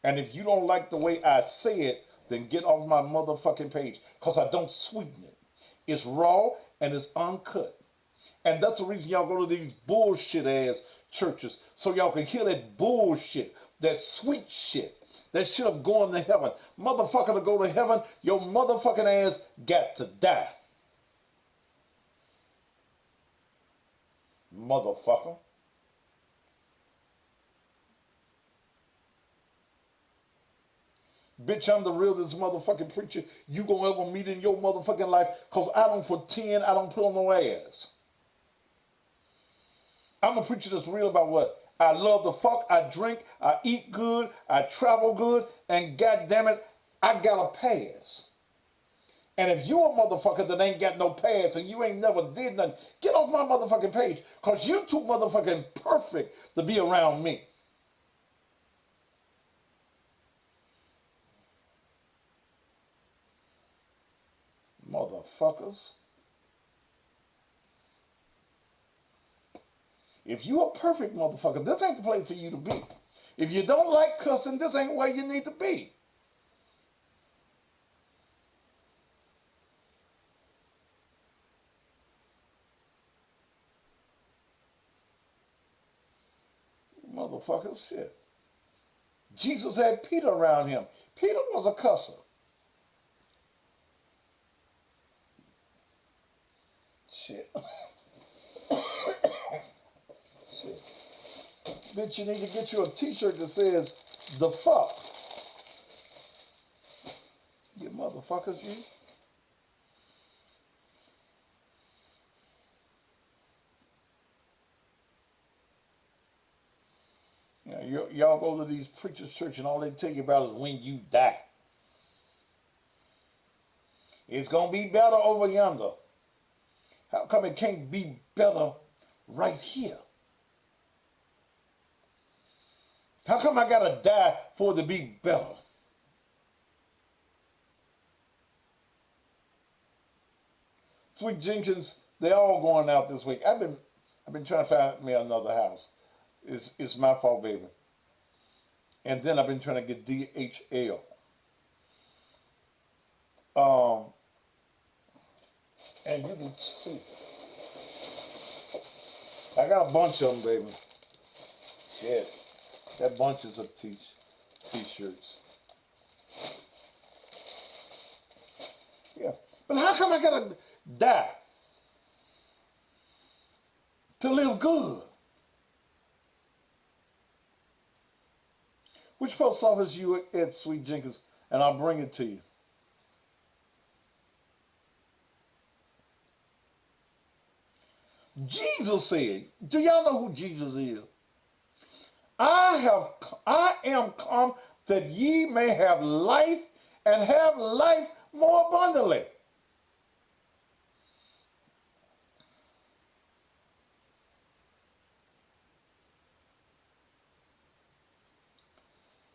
And if you don't like the way I say it, then get off my motherfucking page. Because I don't sweeten it. It's raw and it's uncut. And that's the reason y'all go to these bullshit ass churches. So y'all can hear that bullshit, that sweet shit. That shit of going to heaven. Motherfucker, to go to heaven, your motherfucking ass got to die. Motherfucker. Bitch, I'm the realest motherfucking preacher you gonna ever meet in your motherfucking life, because I don't pretend, I don't put on no ass. I'm a preacher that's real about what? I love the fuck, I drink, I eat good, I travel good, and goddamn it, I got a pass. And if you a motherfucker that ain't got no pass and you ain't never did nothing, get off my motherfucking page, because you too motherfucking perfect to be around me. Motherfuckers. If you a perfect motherfucker, this ain't the place for you to be. If you don't like cussing, this ain't where you need to be. Motherfuckers, shit. Jesus had Peter around him. Peter was a cusser. Shit. Shit. Bitch, you need to get you a t-shirt that says, the fuck. You motherfuckers, you. You know, y'all go to these preachers' church and all they tell you about is when you die. It's going to be better over yonder. How come it can't be better right here? How come I got to die for it to be better? Sweet Jenkins, they all going out this week. I've been trying to find me another house. It's my fault, baby. And then I've been trying to get DHL. And you can see, I got a bunch of them, baby. Shit, that bunches of t-shirts. Yeah, But how come I gotta die to live good? Which post office you at, Sweet Jenkins, and I'll bring it to you. Jesus said, do y'all know who Jesus is? I am come that ye may have life and have life more abundantly.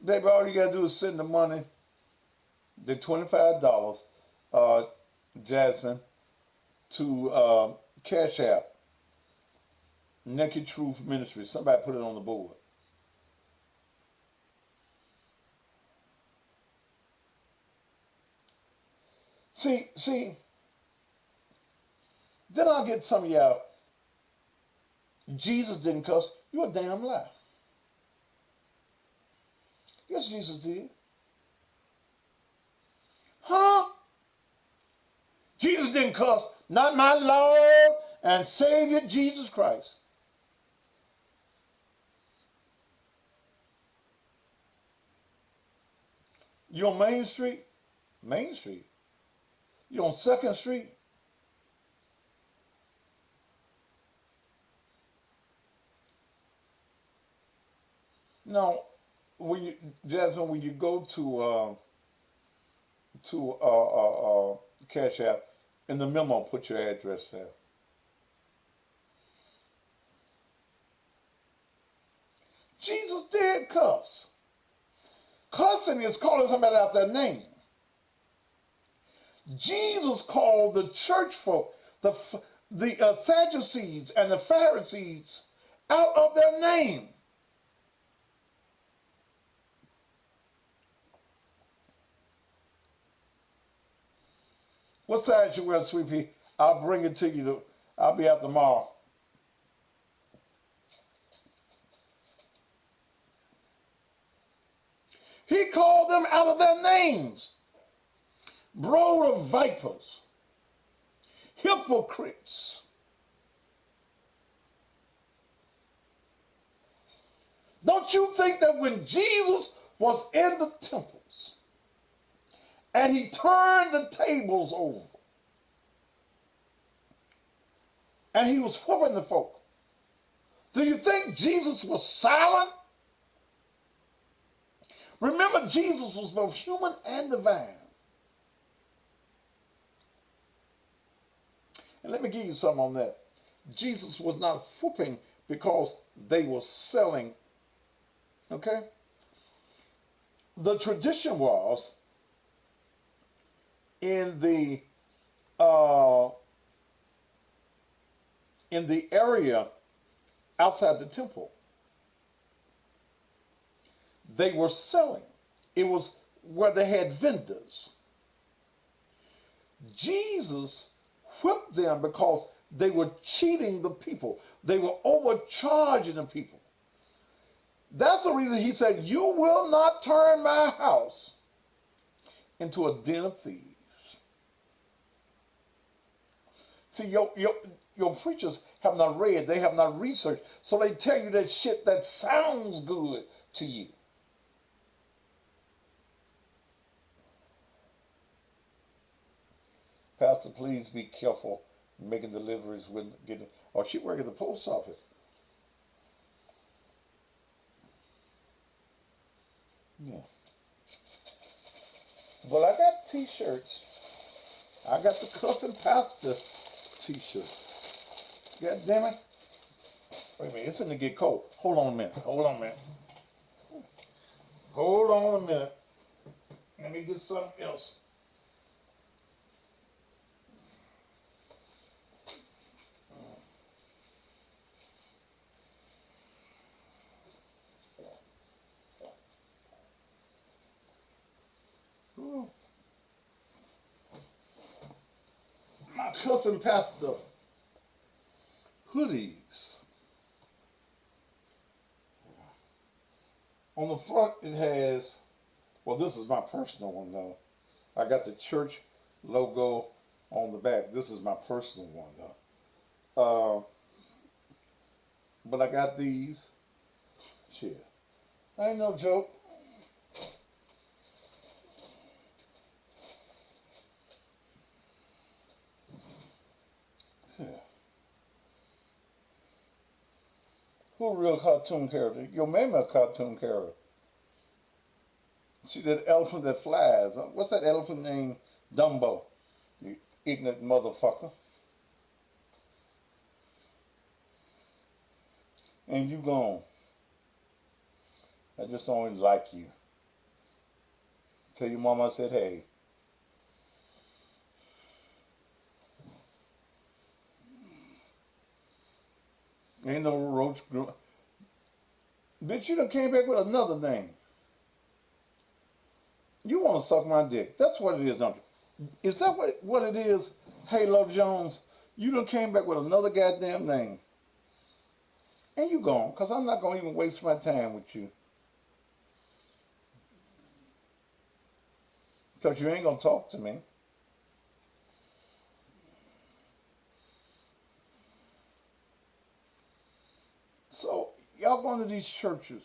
Baby, all you gotta do is send the money, the $25, Jasmine, to Cash App, Naked Truth Ministry. Somebody put it on the board. See, then I'll get some of y'all. Jesus didn't cuss. You're a damn lie. Yes, Jesus did. Huh? Jesus didn't cuss. Not my Lord and Savior Jesus Christ. You on Main Street? Main Street. You on 2nd Street? No, Jasmine, when you go to Cash App, in the memo, put your address there. Jesus did cuss. Cussing is calling somebody out their name. Jesus called the church folk, the Sadducees and the Pharisees, out of their name. What size you wear, Sweet Pea? I'll bring it to you. I'll be out tomorrow. He called them out of their names. Brood of vipers, hypocrites. Don't you think that when Jesus was in the temples and he turned the tables over and he was whooping the folk, do you think Jesus was silent? Remember, Jesus was both human and divine. And let me give you something on that. Jesus was not whooping because they were selling. Okay? The tradition was in the area outside the temple, they were selling. It was where they had vendors. Jesus whipped them because they were cheating the people. They were overcharging the people. That's the reason he said, you will not turn my house into a den of thieves. See, your preachers have not read, they have not researched, so they tell you that shit that sounds good to you. Pastor, please be careful making deliveries when getting. Oh, she works at the post office. Yeah. Well, I got t-shirts. I got the Cussing Pastor t-shirt. God damn it. Wait a minute, it's gonna get cold. Hold on a minute. Hold on a minute. Hold on a minute. Let me get something else. My Cussing Pastor hoodies. On the front it has, well, this is my personal one though. I got the church logo on the back. This is my personal one though. But I got these. Shit. I ain't no joke. Yeah. Who a real cartoon character? Your mama a cartoon character. See that elephant that flies. What's that elephant named? Dumbo. You ignorant motherfucker. And you gone. I just don't like you. Tell your mama I said, hey. Ain't no roach. Bitch, you done came back with another name. You want to suck my dick. That's what it is, don't you? Is that what it is, Halo Jones? You done came back with another goddamn name. And you gone, because I'm not going to even waste my time with you. Because you ain't going to talk to me. So, y'all going to these churches.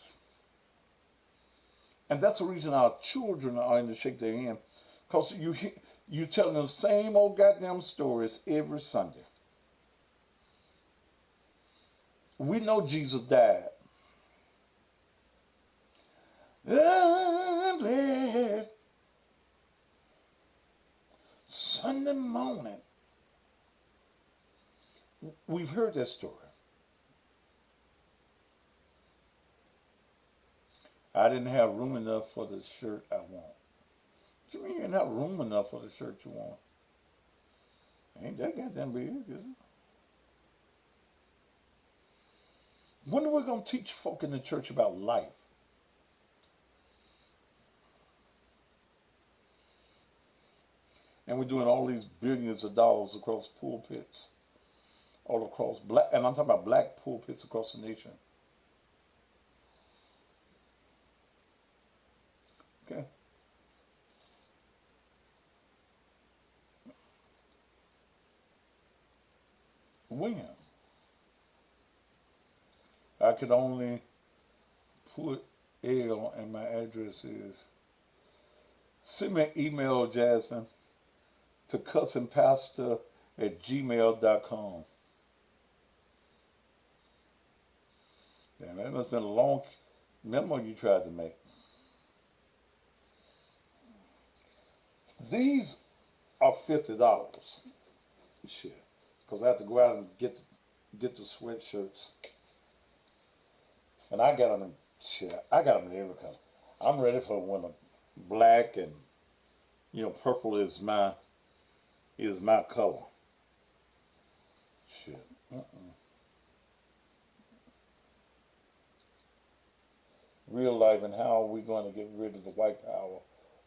And that's the reason our children are in the shape they're in. Because you telling them the same old goddamn stories every Sunday. We know Jesus died. Sunday morning. We've heard that story. I didn't have room enough for the shirt I want. What you mean you didn't have room enough for the shirt you want? Ain't that goddamn big, is it? When are we going to teach folk in the church about life? And we're doing all these billions of dollars across pulpits, all across black, and I'm talking about black pulpits across the nation. Okay. When? I could only put L, and my address is, send me an email, Jasmine, to cussingpastor@gmail.com. Damn, that must have been a long memo you tried to make. These are $50. Shit. Because I have to go out and get the sweatshirts. And I got them in, shit, I got them in every color. I'm ready for when black and, purple is my color. Shit. Real life, and how are we going to get rid of the white power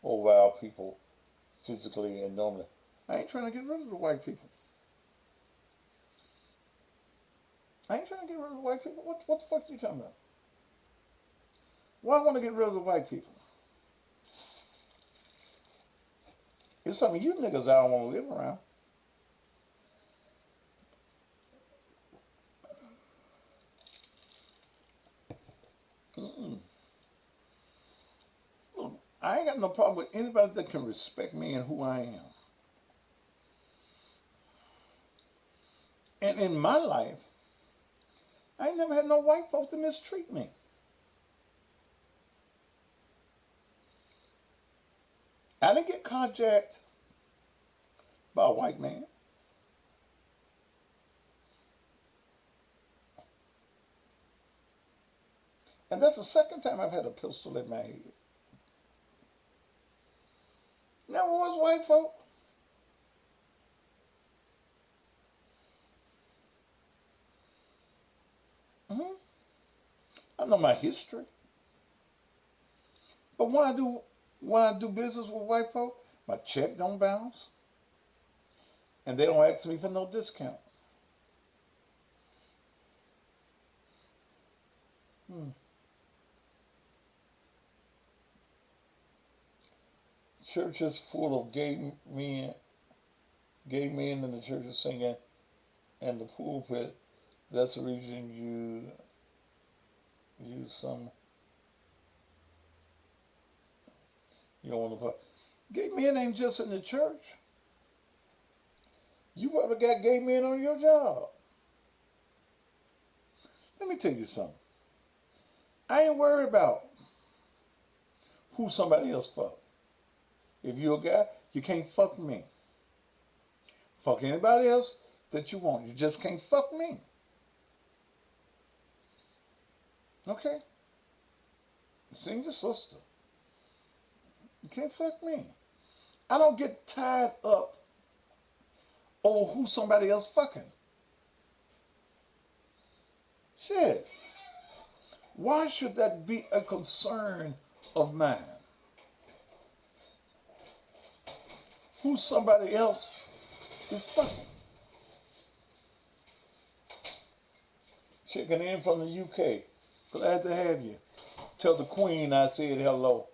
over our people physically and normally? I ain't trying to get rid of the white people. I ain't trying to get rid of the white people. What the fuck are you talking about? Why I want to get rid of the white people? It's something you niggas I don't want to live around. I ain't got no problem with anybody that can respect me and who I am. And in my life, I ain't never had no white folks to mistreat me. I didn't get carjacked by a white man. And that's the second time I've had a pistol in my head. Never was white folk. I know my history. But when I do business with white folk, my check don't bounce. And they don't ask me for no discount. Churches full of gay men gay men in the church are singing and the pulpit, that's the reason you use some. You don't want to put. Gay men ain't just in the church. You probably got gay men on your job. Let me tell you something. I ain't worried about who somebody else fuck. If you're a guy, you can't fuck me. Fuck anybody else that you want. You just can't fuck me. Okay? Sing your sister. You can't fuck me. I don't get tied up over who somebody else fucking. Shit. Why should that be a concern of mine? Who somebody else is fucking. Checking in from the UK. Glad to have you. Tell the Queen I said hello.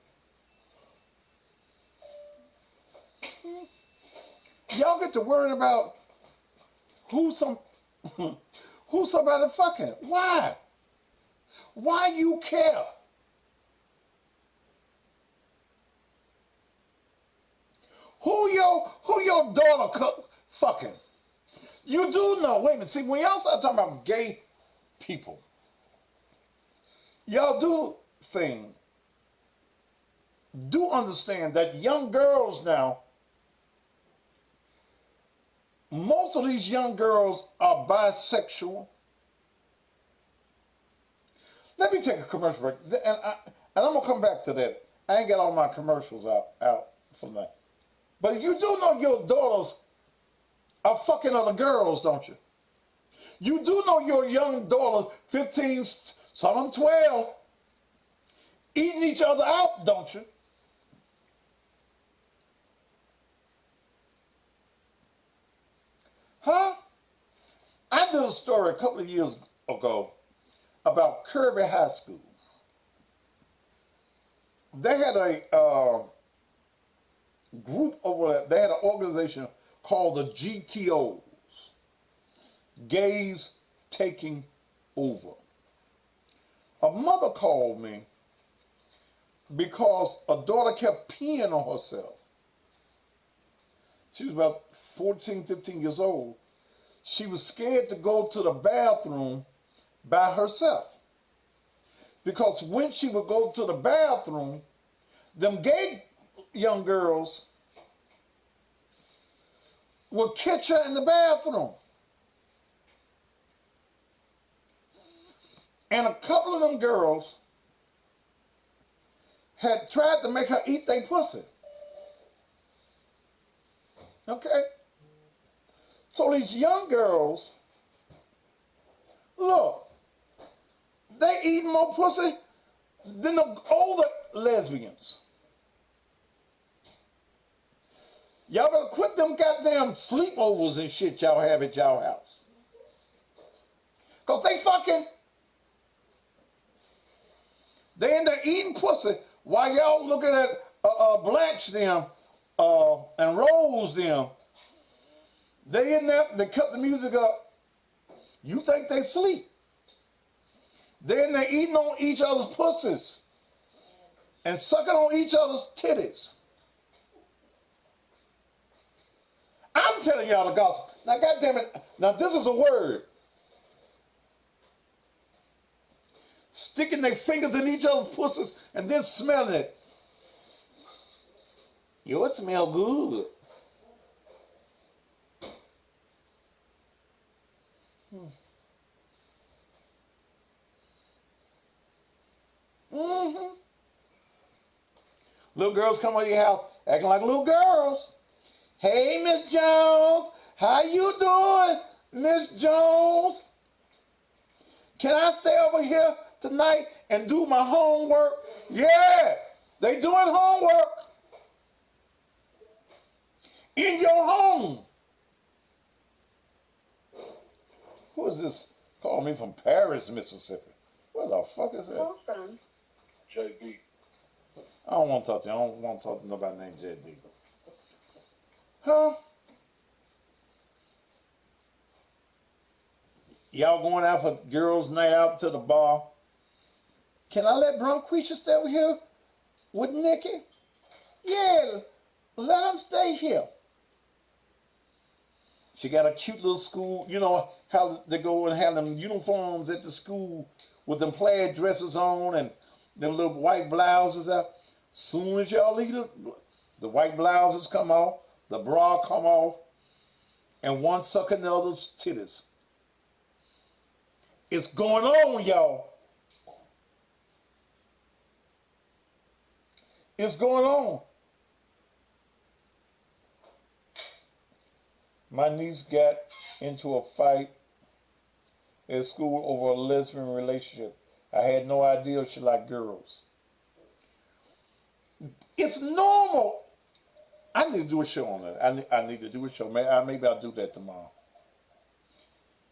Y'all get to worry about who somebody fucking. Why? Why you care? Who your daughter fucking? You do know. Wait a minute. See, when y'all start talking about gay people, y'all do understand that young girls now, most of these young girls are bisexual. Let me take a commercial break, and I'm gonna come back to that. I ain't got all my commercials out from that. But you do know your daughters are fucking other girls, don't you? You do know your young daughters, 15, some of them 12, eating each other out, don't you? Huh? I did a story a couple of years ago about Kirby High School. They had a group over there. They had an organization called the GTOs, Gays Taking Over. A mother called me because a daughter kept peeing on herself. She was about 14, 15 years old. She was scared to go to the bathroom by herself. Because when she would go to the bathroom, them gay young girls would catch her in the bathroom. And a couple of them girls had tried to make her eat their pussy. Okay? So these young girls, look, they eat more pussy than the older lesbians. Y'all better quit them goddamn sleepovers and shit y'all have at y'all house. Because they fucking, they in there eating pussy while y'all looking at Blanche them and Rose them. They in there, they cut the music up. You think they sleep. They in there eating on each other's pussies and sucking on each other's titties. I'm telling y'all the gospel. Now, goddamn it, now this is a word. Sticking their fingers in each other's pussies and then smelling it. Yo, it smell good. Mm-hmm. Little girls come over your house acting like little girls. Hey, Miss Jones, how you doing, Miss Jones? Can I stay over here tonight and do my homework? Yeah, they doing homework in your home. Who is this? Call me from Paris, Mississippi. What the fuck is that? Call from JB. I don't want to talk to you. I don't want to talk to nobody named JB. Huh? Y'all going out for girls' night out to the bar. Can I let Bronquisha stay over here with Nikki? Yeah, let him stay here. She got a cute little school, you know how they go and have them uniforms at the school with them plaid dresses on and them little white blouses out. Soon as y'all leave the white blouses come off, the bra come off, and one sucking the other's titties. It's going on, y'all. It's going on. My niece got into a fight at school over a lesbian relationship. I had no idea she liked girls. It's normal. I need to do a show on that. I need to do a show. Maybe I'll do that tomorrow.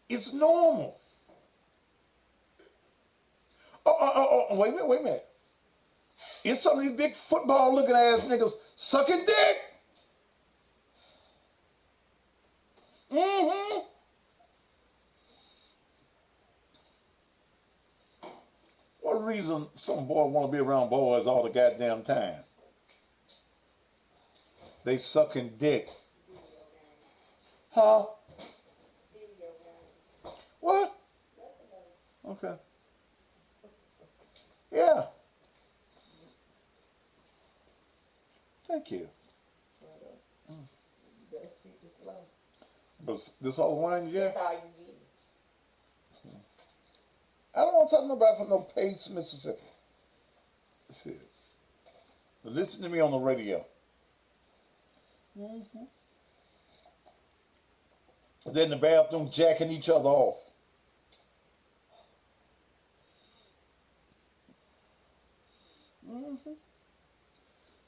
It's normal. Oh, wait a minute. It's some of these big football looking ass niggas sucking dick. Mm-hmm. What reason some boy want to be around boys all the goddamn time? They sucking dick. Huh? What? Okay. Yeah. Thank you. But this all wine you got? That's all you get. I don't want to talk nobody from no Pace, Mississippi. That's it. But listen to me on the radio. Mm-hmm. They're in the bathroom jacking each other off. Mm-hmm.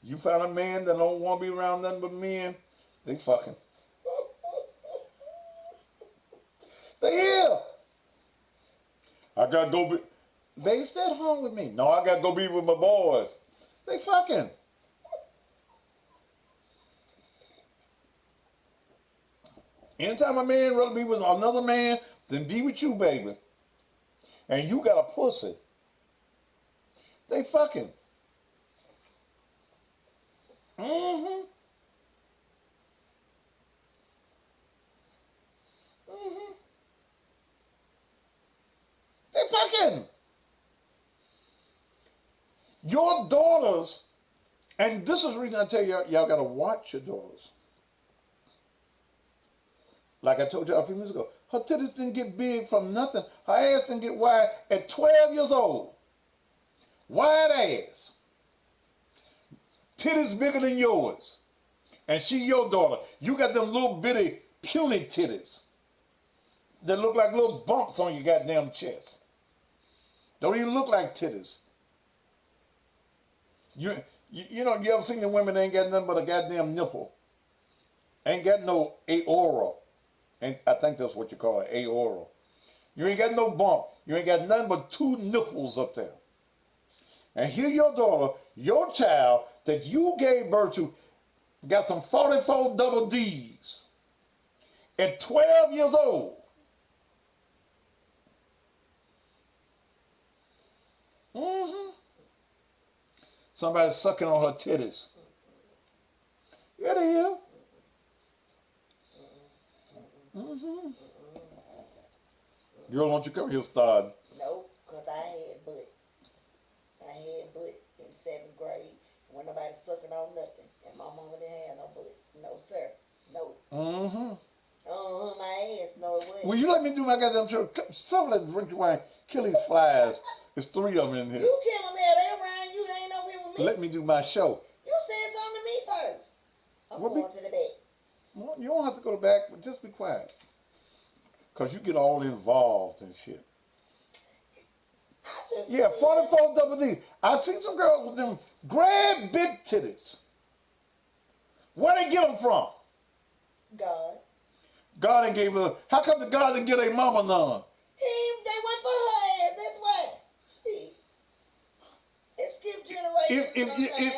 You find a man that don't want to be around nothing but men, they fucking. They here. I gotta go be. Baby, stay at home with me. No, I gotta go be with my boys. They fucking. Anytime a man rather be with another man than be with you, baby, and you got a pussy, they fucking. Mm-hmm. Mm-hmm. They fucking. Your daughters, and this is the reason I tell you, y'all gotta watch your daughters. Like I told you a few minutes ago, her titties didn't get big from nothing. Her ass didn't get wide at 12 years old. Wide ass. Titties bigger than yours. And she your daughter. You got them little bitty puny titties that look like little bumps on your goddamn chest. Don't even look like titties. You know, you ever seen the women that ain't got nothing but a goddamn nipple? Ain't got no aura. And I think that's what you call it, aura. You ain't got no bump. You ain't got nothing but two nipples up there. And here your daughter, your child that you gave birth to, got some 44 double D's at 12 years old. Mm-hmm. Somebody sucking on her titties. Yeah, they is. Mm-hmm. Girl, won't you come here, start? Nope, because I had butt. I had butt in 7th grade. When nobody sucking on nothing. And my mama didn't have no butt. No, sir. No. Mm-hmm. My ass. No, it wasn't. Will you let me do my goddamn show? Some let drink your wine. Kill these flies. There's 3 of them in here. You kill them here. They around you. They ain't over here with me. Let me do my show. You said something to me first. I'm What going to the back. Well, you don't have to go back, but just be quiet. Because you get all involved and shit. Yeah, 44 double D. I've seen some girls with them grand big titties. Where they get them from? God. God ain't gave her. How come the God didn't get a mama none? They went for her ass. That's why. It skipped generations. If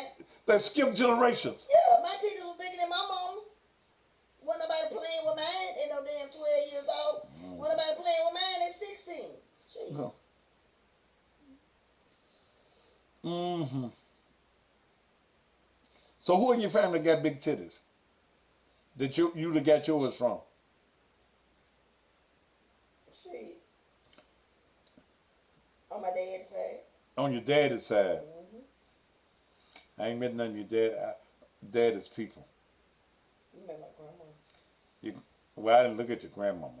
they skip generations. Yeah, my titties was bigger than my mama's. Wasn't nobody playing with mine at no damn 12 years old. Wasn't nobody playing with mine at Mm-hmm. So who in your family got big titties? That you got yours from? Shit. On my dad's side. On your daddy's side. Mm-hmm. I ain't met none of your daddy's people. You met my grandma. Well, I didn't look at your grandmama.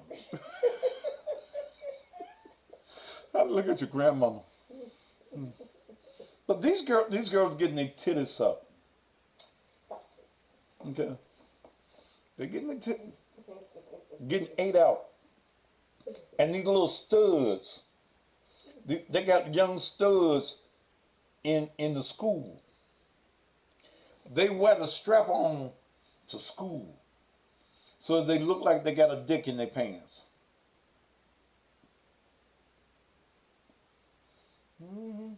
I didn't look at your grandmama. But these girls getting their titties up. Stop it. Okay. They're getting their titties, getting ate out. And these little studs, they got young studs in the school. They wear the strap on to school. So they look like they got a dick in their pants. Mm-hmm.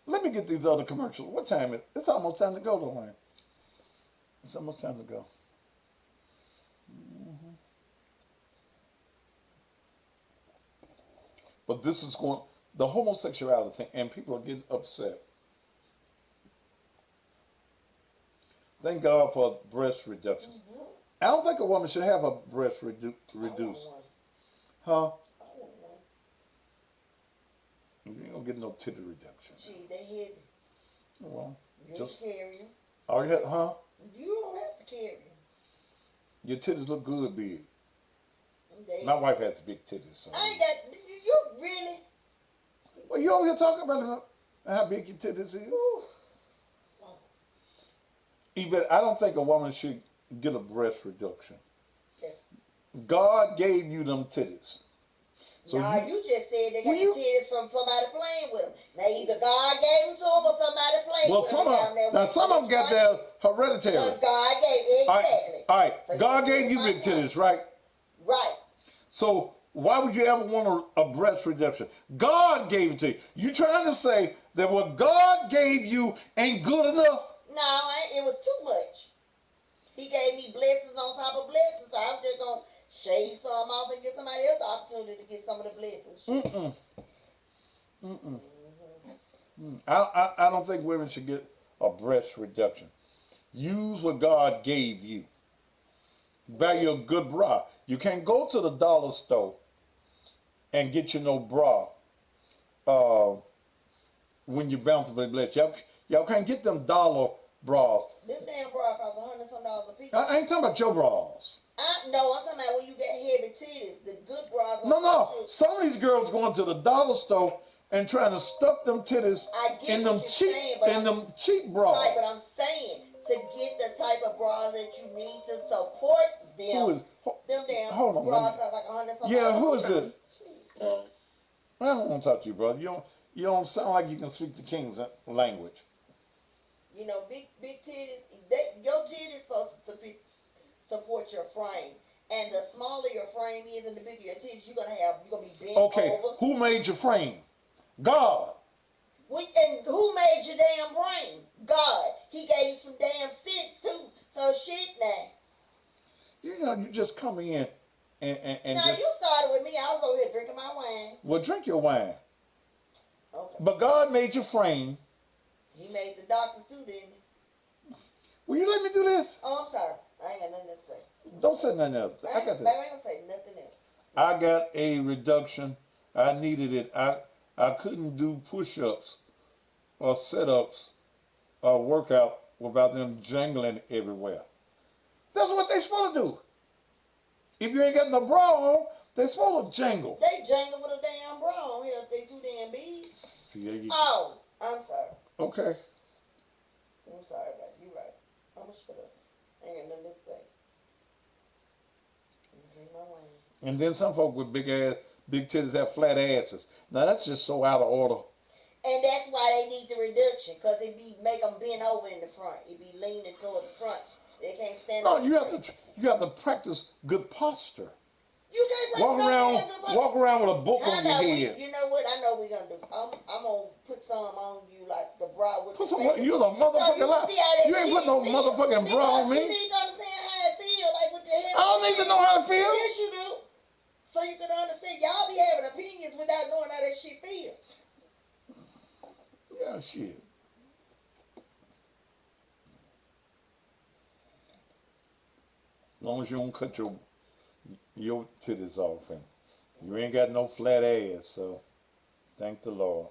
Let me get these other commercials. What time is it? It's almost time to go, though, man. It's almost time to go. Mm-hmm. But this is the homosexuality thing, and people are getting upset. Thank God for breast reduction. Mm-hmm. I don't think a woman should have her breast reduced. Huh? You ain't gonna get no titty reduction. Gee, they heavy. Well, You just carry them. all you have, huh? You don't have to carry them. Your titties look good big. They, My wife has big titties. So. I ain't got, you really? Well, you over here talking about how big your titties is. Ooh. Even I don't think a woman should get a breast reduction. Yes. God gave you them titties. So Nah, you just said they got Well, you- the titties from somebody playing with them. Now either God gave them to them or somebody played well, with some them. of some of them got their hereditary. Because God gave, exactly. All right. So God you gave you my big point. titties, right? Right. So why would you ever want a breast reduction? God gave it to you. You trying to say that what God gave you ain't good enough? No, it was too much. He gave me blessings on top of blessings, so I'm just going to shave some off and give somebody else the opportunity to get some of the blessings. I don't think women should get a breast reduction. Use what God gave you. Buy you a good bra. You can't go to the dollar store and get you no bra when you're bountifully blessed. Y'all can't get them dollar bras. Them damn bras cost $100-some a piece. I ain't talking about your bras. No, I'm talking about when you got heavy titties, the good bras. No. Some of these girls going to the dollar store and trying to stuff them titties I get in them what you're cheap saying, but them cheap bras. Right, but I'm saying to get the type of bras that you need to support them. Who is? Them damn Hold on, bras let me- cost like $100-some. Yeah, who is it? I don't want to talk to you, brother. You don't sound like you can speak the king's language. You know, big titties. Your titties supposed to support your frame, and the smaller your frame is, and the bigger your titties, you're gonna be bent Okay, over. who made your frame? God. And who made your damn brain? God. He gave you some damn sense too. So shit now. You just come in and Now just you started with me. I was over here drinking my wine. well drink your wine. Okay. But God made your frame. He made the doctors too, didn't he? Will you let me do this? Oh, I'm sorry. I ain't got nothing to say. Don't say nothing else. I got Baby, this. I ain't gonna say nothing else. I got a reduction. I needed it. I couldn't do push-ups or sit-ups or workout without them jangling everywhere. That's what they supposed to do. If you ain't got no bra on, they supposed to jangle. They jangle with a damn bra on here if they too damn big. See, there you go. Oh, I'm sorry. Okay. I'm sorry, but you right. I'm gonna shut up. I ain't got nothing to say. Drink my wine. And then some folk with big titties have flat asses. Now that's just so out of order. And that's why they need the reduction, because it make them bend over in the front. It be leaning toward the front. They can't stand No, up. you have to practice good posture. You can't Walk around with a book on your head. You know what? I know we're gonna do. I'm gonna put some on you like the bra with Put the some. face. You're the motherfucking lie. You ain't put no motherfucking bra on You me. need to understand how it feel, like with your head. I don't need to know how to feel. Yes, you do. So you can understand. Y'all be having opinions without knowing how that shit feel. Yeah, shit. As long as you don't cut your titties off, and you ain't got no flat ass, so thank the Lord.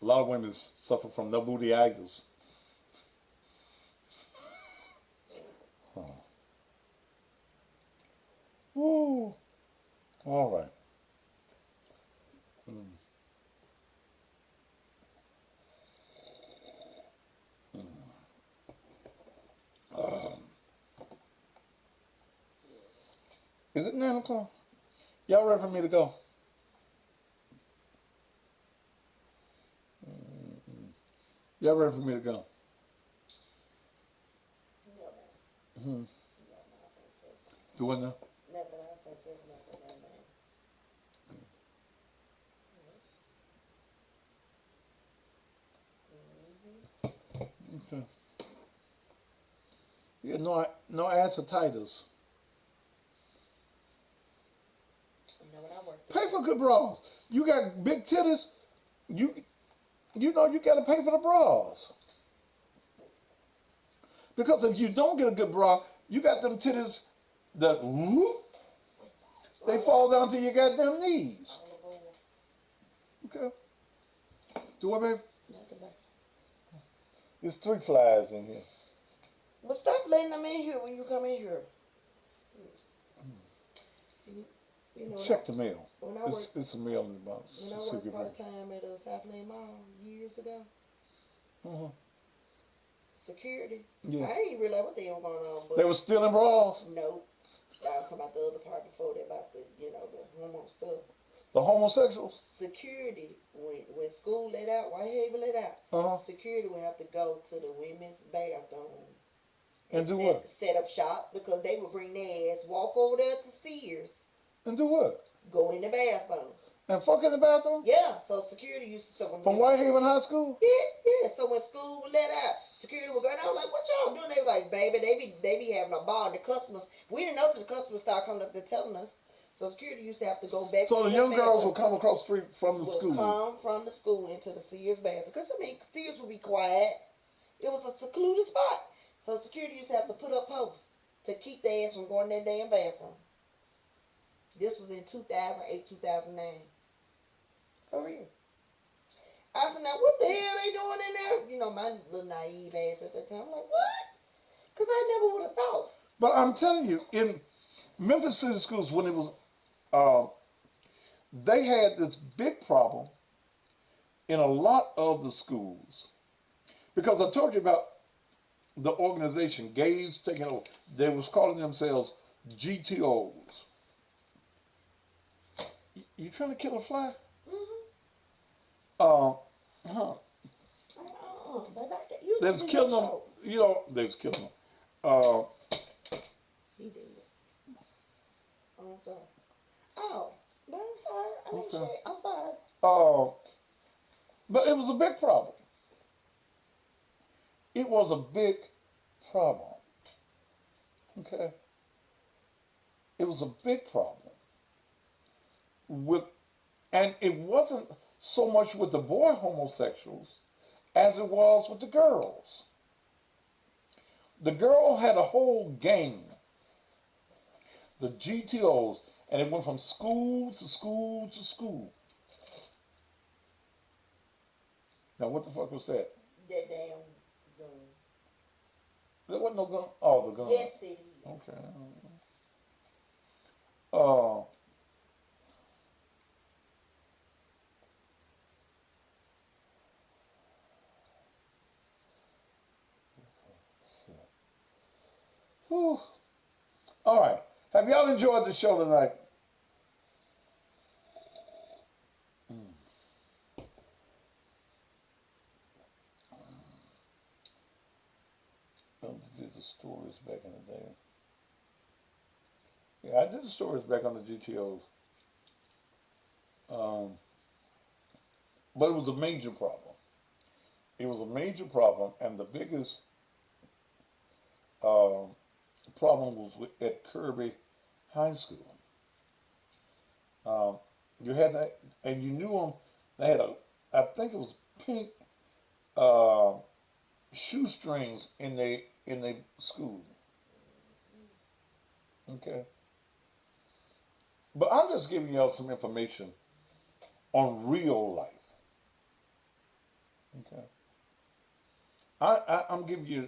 A lot of women suffer from no booty-itis. Huh. Woo. All right. Is it 9 o'clock? Y'all ready for me to go? Y'all ready for me to go? Hmm. Do what now? Okay. Yeah, no assertitis. Pay for good bras. You got big titties. You know you got to pay for the bras. Because if you don't get a good bra, you got them titties that whoop, they fall down to your goddamn knees. Okay. Do what, baby? There's 3 flies in here. Well, stop letting them in here when you come in here. You know, Check the mail. when I worked, It's a mail in the box. when I worked part-time at a Southland Mall years ago, security, Yeah. I didn't realize what the hell going on, but They were stealing bras. nope. I was talking about the other part before that, about the, the homo stuff. The homosexuals. Security, when school let out, Whitehaven let out, security would have to go to the women's bathroom And do what? Set up shop, because they would bring their ass, walk over there to Sears, And do what? go in the bathroom. And fuck in the bathroom? Yeah, so security used to. So From Whitehaven High School? Yeah. So when school would let out, security would go, and I was like, "What y'all doing?" They were like, "Baby, they be having a bar." And the customers, we didn't know till the customers started coming up there telling us. So security used to have to go back. So to the young girls bathroom. will come across the street from the Would school. come from the school into the Sears bathroom, because Sears would be quiet. It was a secluded spot. So security used to have to put up posts to keep their ass from going in that damn bathroom. This was in 2008, 2009. For real. I said, now what the hell they doing in there? You know, my little naive ass at that time. I'm like, what? Because I never would have thought. But I'm telling you, in Memphis City Schools, when it was, they had this big problem in a lot of the schools. Because I told you about the organization, Gays Taking Over. They was calling themselves GTOs. You trying to kill a fly? They was killing them, they was killing them. He did. Oh, I'm sorry. Oh, no, I'm sorry. I didn't say, I'm sorry. But it was a big problem. It was a big problem. Okay? It was a big problem. And it wasn't so much with the boy homosexuals as it was with the girls. The girl had a whole gang, the GTOs, and it went from school to school to school. Now, what the fuck was that? That damn gun. There wasn't no gun. Oh, the gun. Yes, it is. Okay. Whew. All right. Have y'all enjoyed the show tonight? I did the stories back in the day. Yeah, I did the stories back on the GTOs. But it was a major problem. It was a major problem, and the biggest problem was at Kirby High School. You had that, and you knew them. They had I think it was pink shoestrings in their school. Okay. But I'm just giving y'all some information on real life. Okay. I'm giving you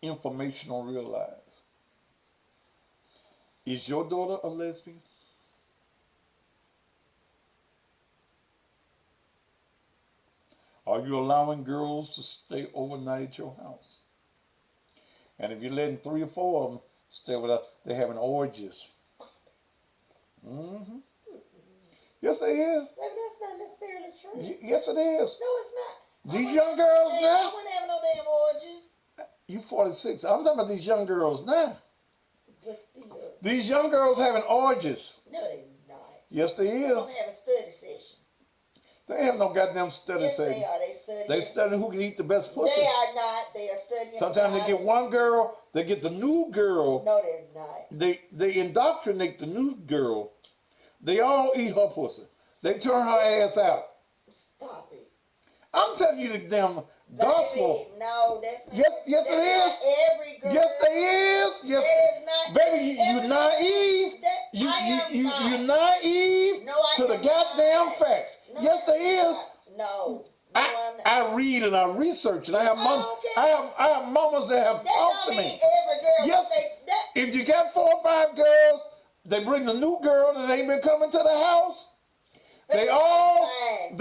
information on real lives. Is your daughter a lesbian? Are you allowing girls to stay overnight at your house? And if you're letting 3 or 4 of them stay without, they're having orgies. Mm-hmm. Yes, they is. Maybe that's not necessarily true. Yes, it is. No, it's not. These young girls I now. wouldn't have no damn orgy. You 46. I'm talking about these young girls now. But still, These young girls having orgies. no, they're not. Yes, they They is. don't have a study session. They have no goddamn study Yes, session. they are. They study. They studying who can eat the best pussy. They are not. They are studying. Sometimes they get one girl, they get the new girl. No, they're not. They indoctrinate the new girl. They all eat her pussy. They turn her ass out. Stop it. I'm telling you the damn gospel. Baby, no, that's not. Yes, that's it is. not every girl. Yes, they is. Yes, That is not. baby, you every naive. That, I am not. You naive No, I to the am goddamn not. facts. No, Yes, they is. No. No, I'm not. I read and I research and I have I mom, don't care. I have mamas that have That talked don't to mean me. every girl. Yes. That, If you got 4 or 5 girls, they bring the new girl that ain't been coming to the house. They there all are signs.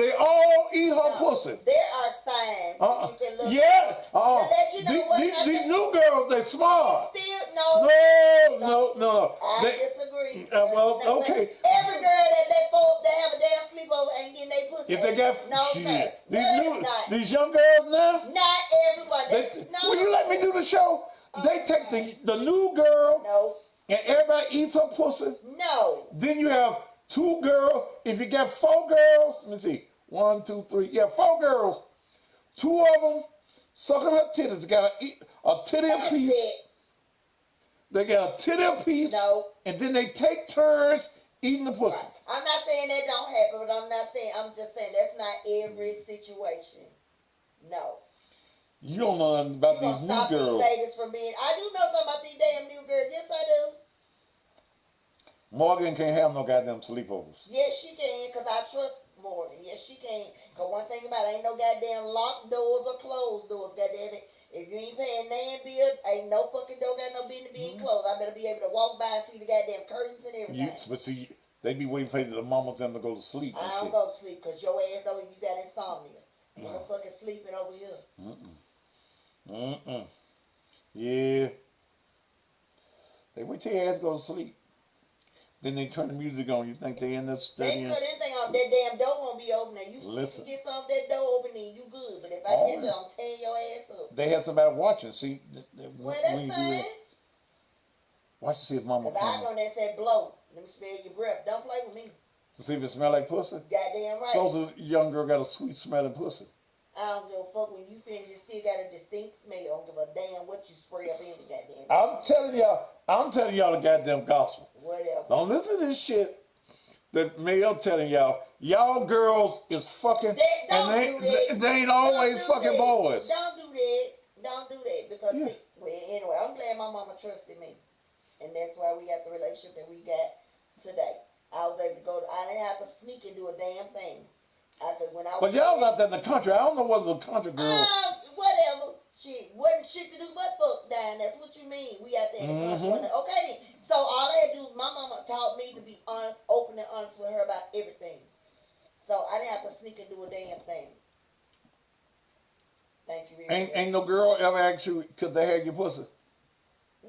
eat her No, pussy. There are signs that you can look Yeah. at. To let you know what's These happening. new girls, they smart. Still, no. No. I They- disagree. well, No, okay. Every girl that let folk that have a damn sleepover ain't getting their pussy. If they got no, shit, sir. these No, new, it's not. these young girls now. Not everyone. They, No. will you let me do the show? They take the new girl No. and everybody eats her pussy. No. Then you have 2 girls. If you got 4 girls, let me see. 1, 2, 3. Yeah, 4 girls. 2 of them sucking her titties. They got a titty That's apiece. it. They got a titty apiece. No. And then they take turns eating the pussy. I'm not saying that don't happen, but I'm just saying that's not every situation. No. You don't know nothing about You these gonna new stop girls. these babies from being. I do know something about these damn new girls. Yes, I do. Morgan can't have no goddamn sleepovers. Yes, she can, because I trust Morgan. Yes, she can. Because one thing about it, ain't no goddamn locked doors or closed doors, goddamn it. If you ain't paying nan bill, ain't no fucking door got no business being closed. I better be able to walk by and see the goddamn curtains and everything. But see, they be waiting for the mamas them to go to sleep and I shit. don't go to sleep because your ass over you got insomnia. Ain't no fucking sleeping over here. Yeah. They wait till your ass go to sleep. Then they turn the music on. You think they end up They studying? ain't cut anything off. That damn door won't be open. Now you Listen. get some of that door open, then you good. But if I All catch you, right. I'm tearing your ass up. They had somebody watching. See, Well, when that's you do fine. that, watch to see if mama Because I comes. go there and say blow. Let me smell your breath. Don't play with me. To see if it smell like pussy. Goddamn right. Suppose a young girl got a sweet smelling pussy. I don't give a fuck when you finish. You still got a distinct smell. I don't give a damn what you spray up in the goddamn. I'm telling y'all the goddamn gospel. Whatever. Don't listen to this shit that Mel telling y'all. Y'all girls is fucking, Don't and do that. they ain't always Don't do fucking that. boys. Don't do that. Don't do that. Because, Yeah. see, well, anyway, I'm glad my mama trusted me. And that's why we got the relationship that we got today. I was able to go, I didn't have to sneak and do a damn thing. I could, when I was But y'all was out there in the country. I don't know whether the country girl. whatever. Shit, wasn't shit to do but fuck down. That's what you mean. We out there in the country. Okay then. So all I had to do, my mama taught me to be honest, open and honest with her about everything. So I didn't have to sneak and do a damn thing. Thank you very much. Ain't no girl ever asked you, could they have your pussy?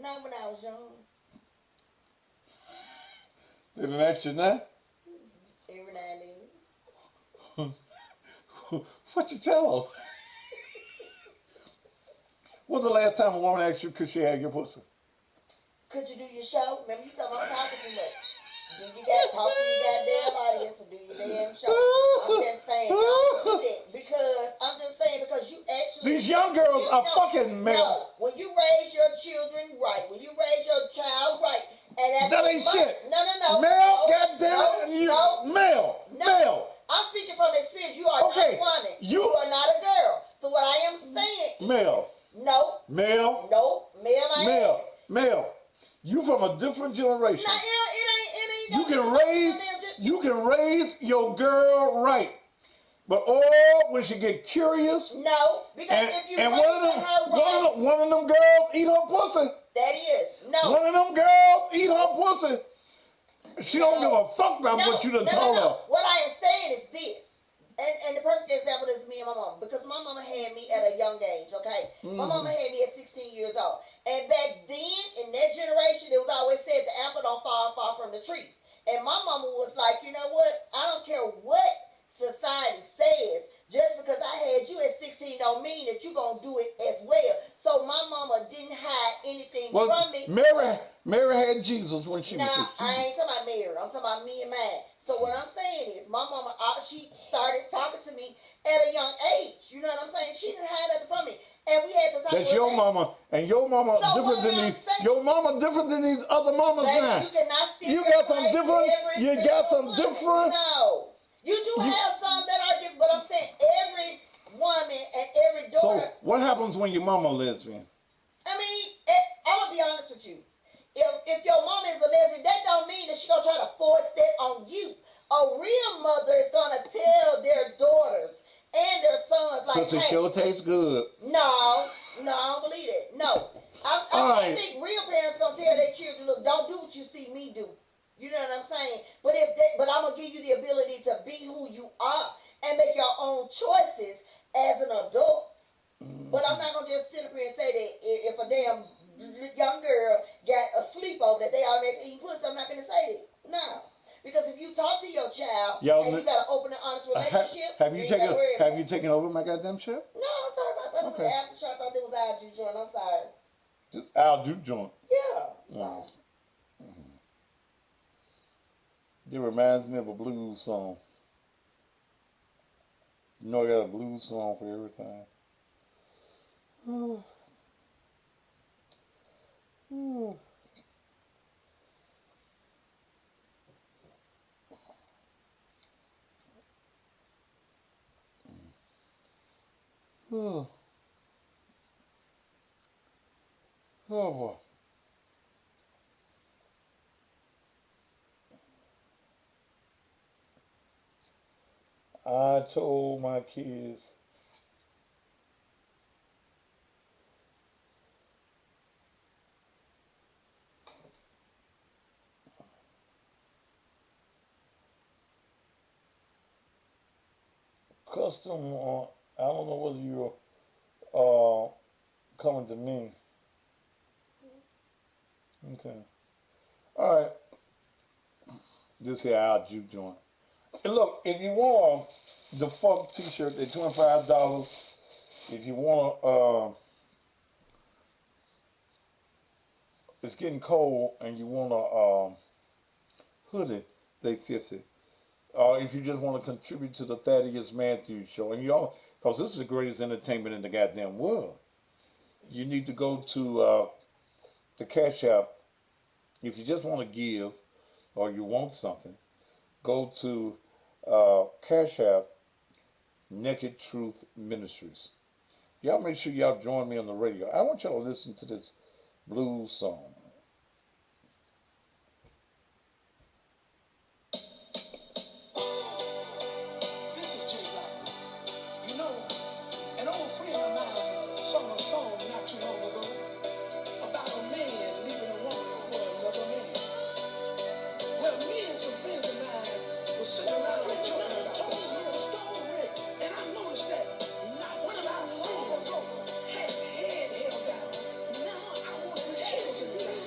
Not when I was young. They didn't ask you that? Every now and then. What you tell them? When's the last time a woman asked you, could she have your pussy? Could you do your show? Remember you told me I'm talking too much. Then you gotta talk to your goddamn audience and do your damn show. I'm just saying, don't do that. Because, I'm just saying, because you actually... These young girls are fucking male. No, when you raise your children right, when you raise your child right, And that's That ain't shit. No. Mel, No, goddamn it, no, Mel. I'm speaking from experience. You are Okay, not a woman. you- You are not a girl. So what I am saying is, Mel, no, Mel, my ass. Mel. You from a different generation. Nah, it ain't. You can raise your girl right. But when she get curious, No, because and, if you and raise her right, one of them girls eat her pussy. that is no. One of them girls eat her pussy. She don't give a fuck about what you done told her. What I am saying is this, and the perfect example is me and my mama, because my mama had me at a young age. Okay, my mama had me at 16 years old, and back then in that generation, it was always said the apple don't fall far from the tree. And my mama was like, you know what? I don't care what society says. Just because I had you at 16 don't mean that you're going to do it as well. So my mama didn't hide anything from me. Mary had Jesus when she was 16. I ain't talking about Mary. I'm talking about me and mine. So what I'm saying is my mama, she started talking to me at a young age. You know what I'm saying? She didn't hide nothing from me. And we had to talk. That's your mama, and your mama different than these. Your mama different than these other mamas now. You cannot stick. You got some different. You got some different. No, you do have some that are different, but I'm saying every woman and every daughter. So what happens when your mama lesbian? I mean, I'm gonna be honest with you. If your mama is a lesbian, that don't mean that she gonna try to force that on you. A real mother is gonna tell their daughters and their sons, like, Pussy sure tastes good. No, I don't believe it. No. I think real parents gonna tell their children, look, don't do what you see me do. You know what I'm saying? But I'm gonna give you the ability to be who you are and make your own choices as an adult. But I'm not gonna just sit up here and say that if a damn young girl got a sleepover that they automatically eat pussy, I'm not gonna say that. No. Because if you talk to your child and you got an open and honest relationship, have you taken over my goddamn shit? No, I'm sorry about that. Okay. It was after show. I thought it was our juice joint. I'm sorry. Just Al Juke joint. Yeah. It reminds me of a blues song. You know I got a blues song for everything. Oh boy. I told my kids custom I don't know whether you're coming to me. Okay. All right. This here our juke joint. And look, if you want the fuck t-shirt, they're $25. If you want it's getting cold and you want a hoodie, they $50. If you just want to contribute to the Thaddeus Matthews show, and y'all, because this is the greatest entertainment in the goddamn world, you need to go to the Cash App. If you just want to give or you want something, go to Cash App, Naked Truth Ministries. Y'all make sure y'all join me on the radio. I want y'all to listen to this blues song. This is Jay Blackwood. You know, an old friend of mine sung a song not too long ago about a man leaving a woman for another man. Well, me and some friends of mine were sitting around joking about this story, and I noticed that one of our friends had his head held down. Now I want to tell you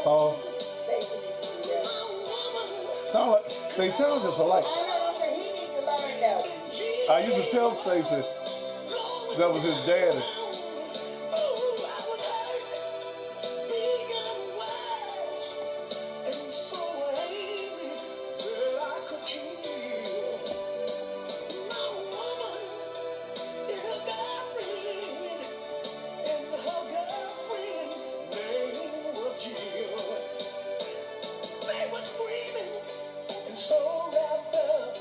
Oh, Stacey needs to do that. sound like they sound just alike. I know what I'm saying. He needs to learn that one. I used to tell Stacey that was his daddy. They were screaming and so wrapped up,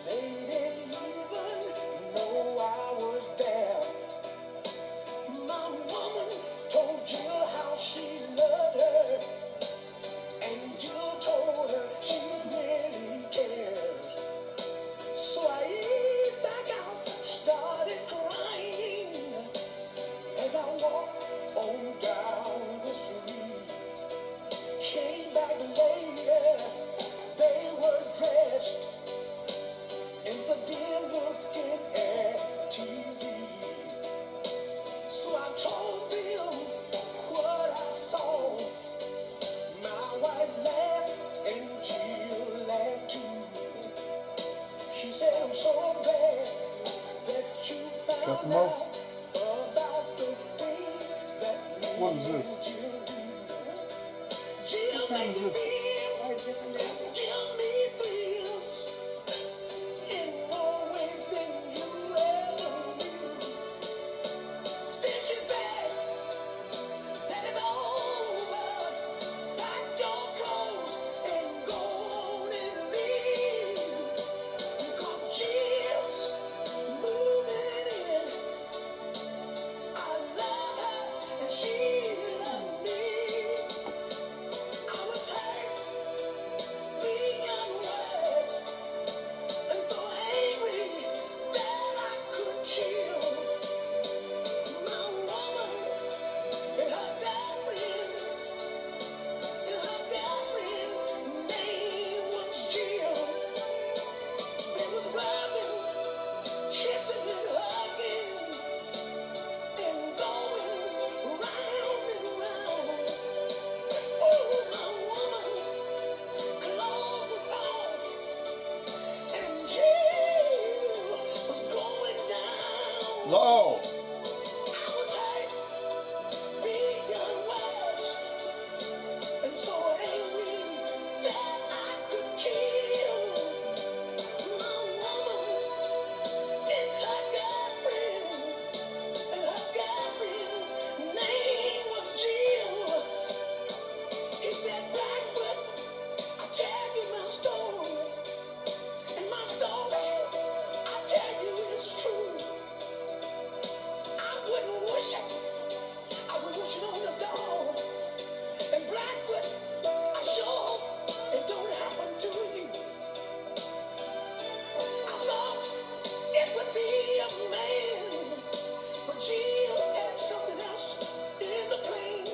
they didn't even know I was there. My woman told Jill how she loved her, and Jill told her she really cares. So I eased back out, started crying as I walked on down the street. Came back later, they were dressed in the den looking at TV. So I told them what I saw. My wife laughed and Jill laughed too. She said, I'm so glad that you Got found some more? out about the things that me What is this? and Jill do. Jill kind make is me this? feel, give me thrills in more ways than you ever knew. Then she said that it's over. Pack your clothes and go on and leave. Because Jill's moving in. I love her and she loved me. I was hurt beyond words and so angry that I could kill my woman and her girlfriend. And her girlfriend's name was Jill. They was rubbing, kissing and hugging and going round and round. Oh, my woman, clothes was off, and Jill was going down. Lord. I was hurt beyond words, and so angry that I could kill my woman and her girlfriend. And her girlfriend's name was Jill. He said, Blackfoot, I'll tell you my story. And my story, I tell you it's true. I wouldn't wish it. I would wish it on the dog. And Blackfoot, I sure hope it don't happen to you. I thought it would be a man, but Jill had something else in the plan.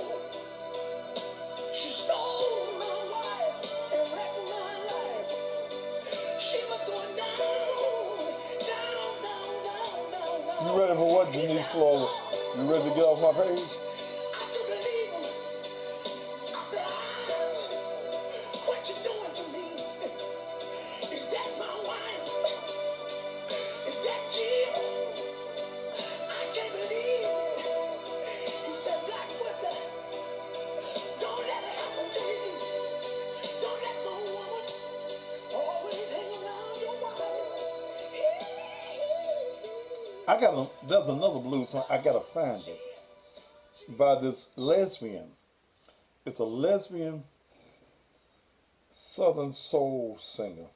She stole my wife and wrecked my life. She was going down, down, down, down, down, down. You ready for what, Denise Florida? You ready to get off my page? I couldn't believe him. I said, Hans, what you doing to me? Is that my wife? Is that Jill? I can't believe it. He said, Blackfoot, don't let it happen to you. Don't let no woman always hang around your wife. There's another blues song. I gotta find it by this lesbian. It's a lesbian Southern soul singer.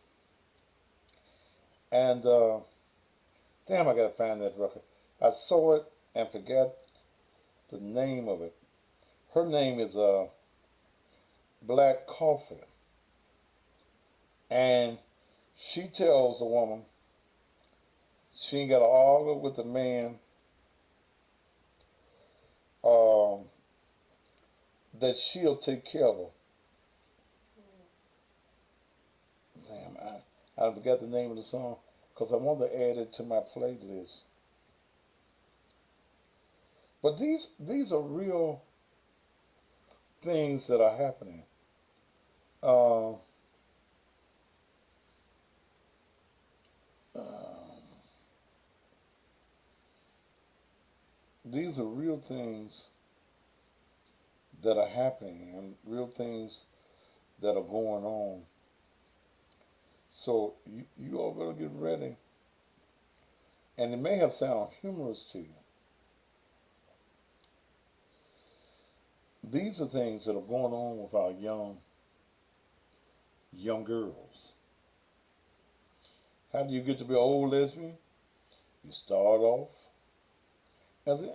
And damn, I gotta find that record. I saw it and forgot the name of it. Her name is Black Coffee. And she tells the woman she ain't got to argue with the man that she'll take care of her. Damn, I forgot the name of the song because I want to add it to my playlist. But these are real things that are happening. Uh, these are real things that are happening and real things that are going on. So you all better get ready. And it may have sounded humorous to you. These are things that are going on with our young girls. How do you get to be an old lesbian? You start off and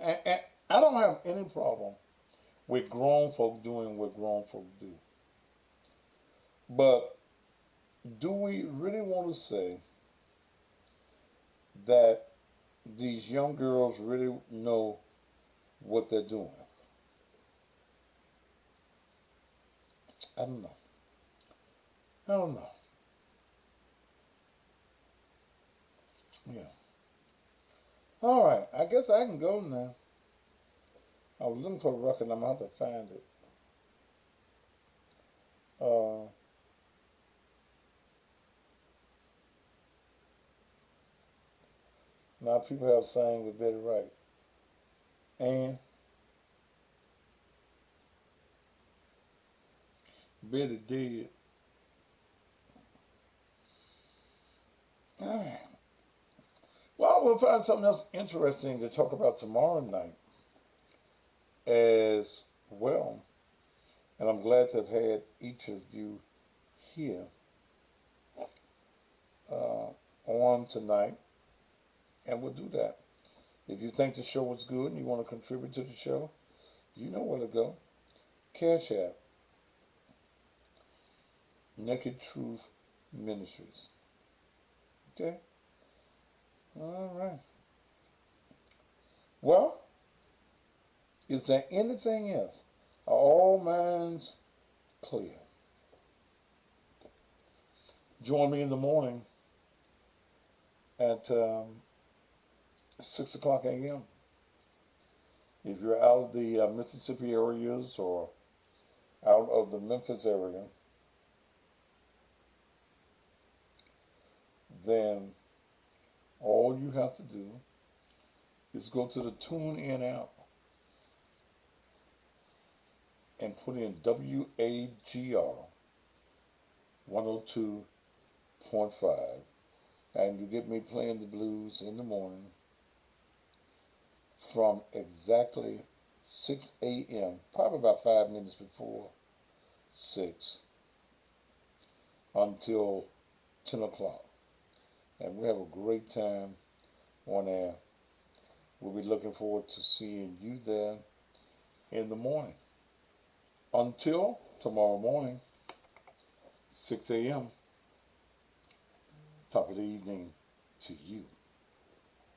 I don't have any problem with grown folk doing what grown folk do. But do we really want to say that these young girls really know what they're doing? I don't know. I don't know. Yeah. All right. I guess I can go now. I was looking for a record. I'm going to have to find it. Now people have sang with Betty Wright. And Betty did. All right. Well, we'll find something else interesting to talk about tomorrow night as well. And I'm glad to have had each of you here on tonight. And we'll do that. If you think the show was good and you want to contribute to the show, you know where to go. Cash App. Naked Truth Ministries. Okay? All right. Well, is there anything else? Are all minds clear? Join me in the morning at 6 o'clock a.m. If you're out of the Mississippi areas or out of the Memphis area, then all you have to do is go to the TuneIn app and put in WAGR 102.5, and you get me playing the blues in the morning from exactly 6 a.m., probably about 5 minutes before 6, until 10 o'clock. And we have a great time on air. We'll be looking forward to seeing you there in the morning. Until tomorrow morning, 6 a.m., top of the evening to you.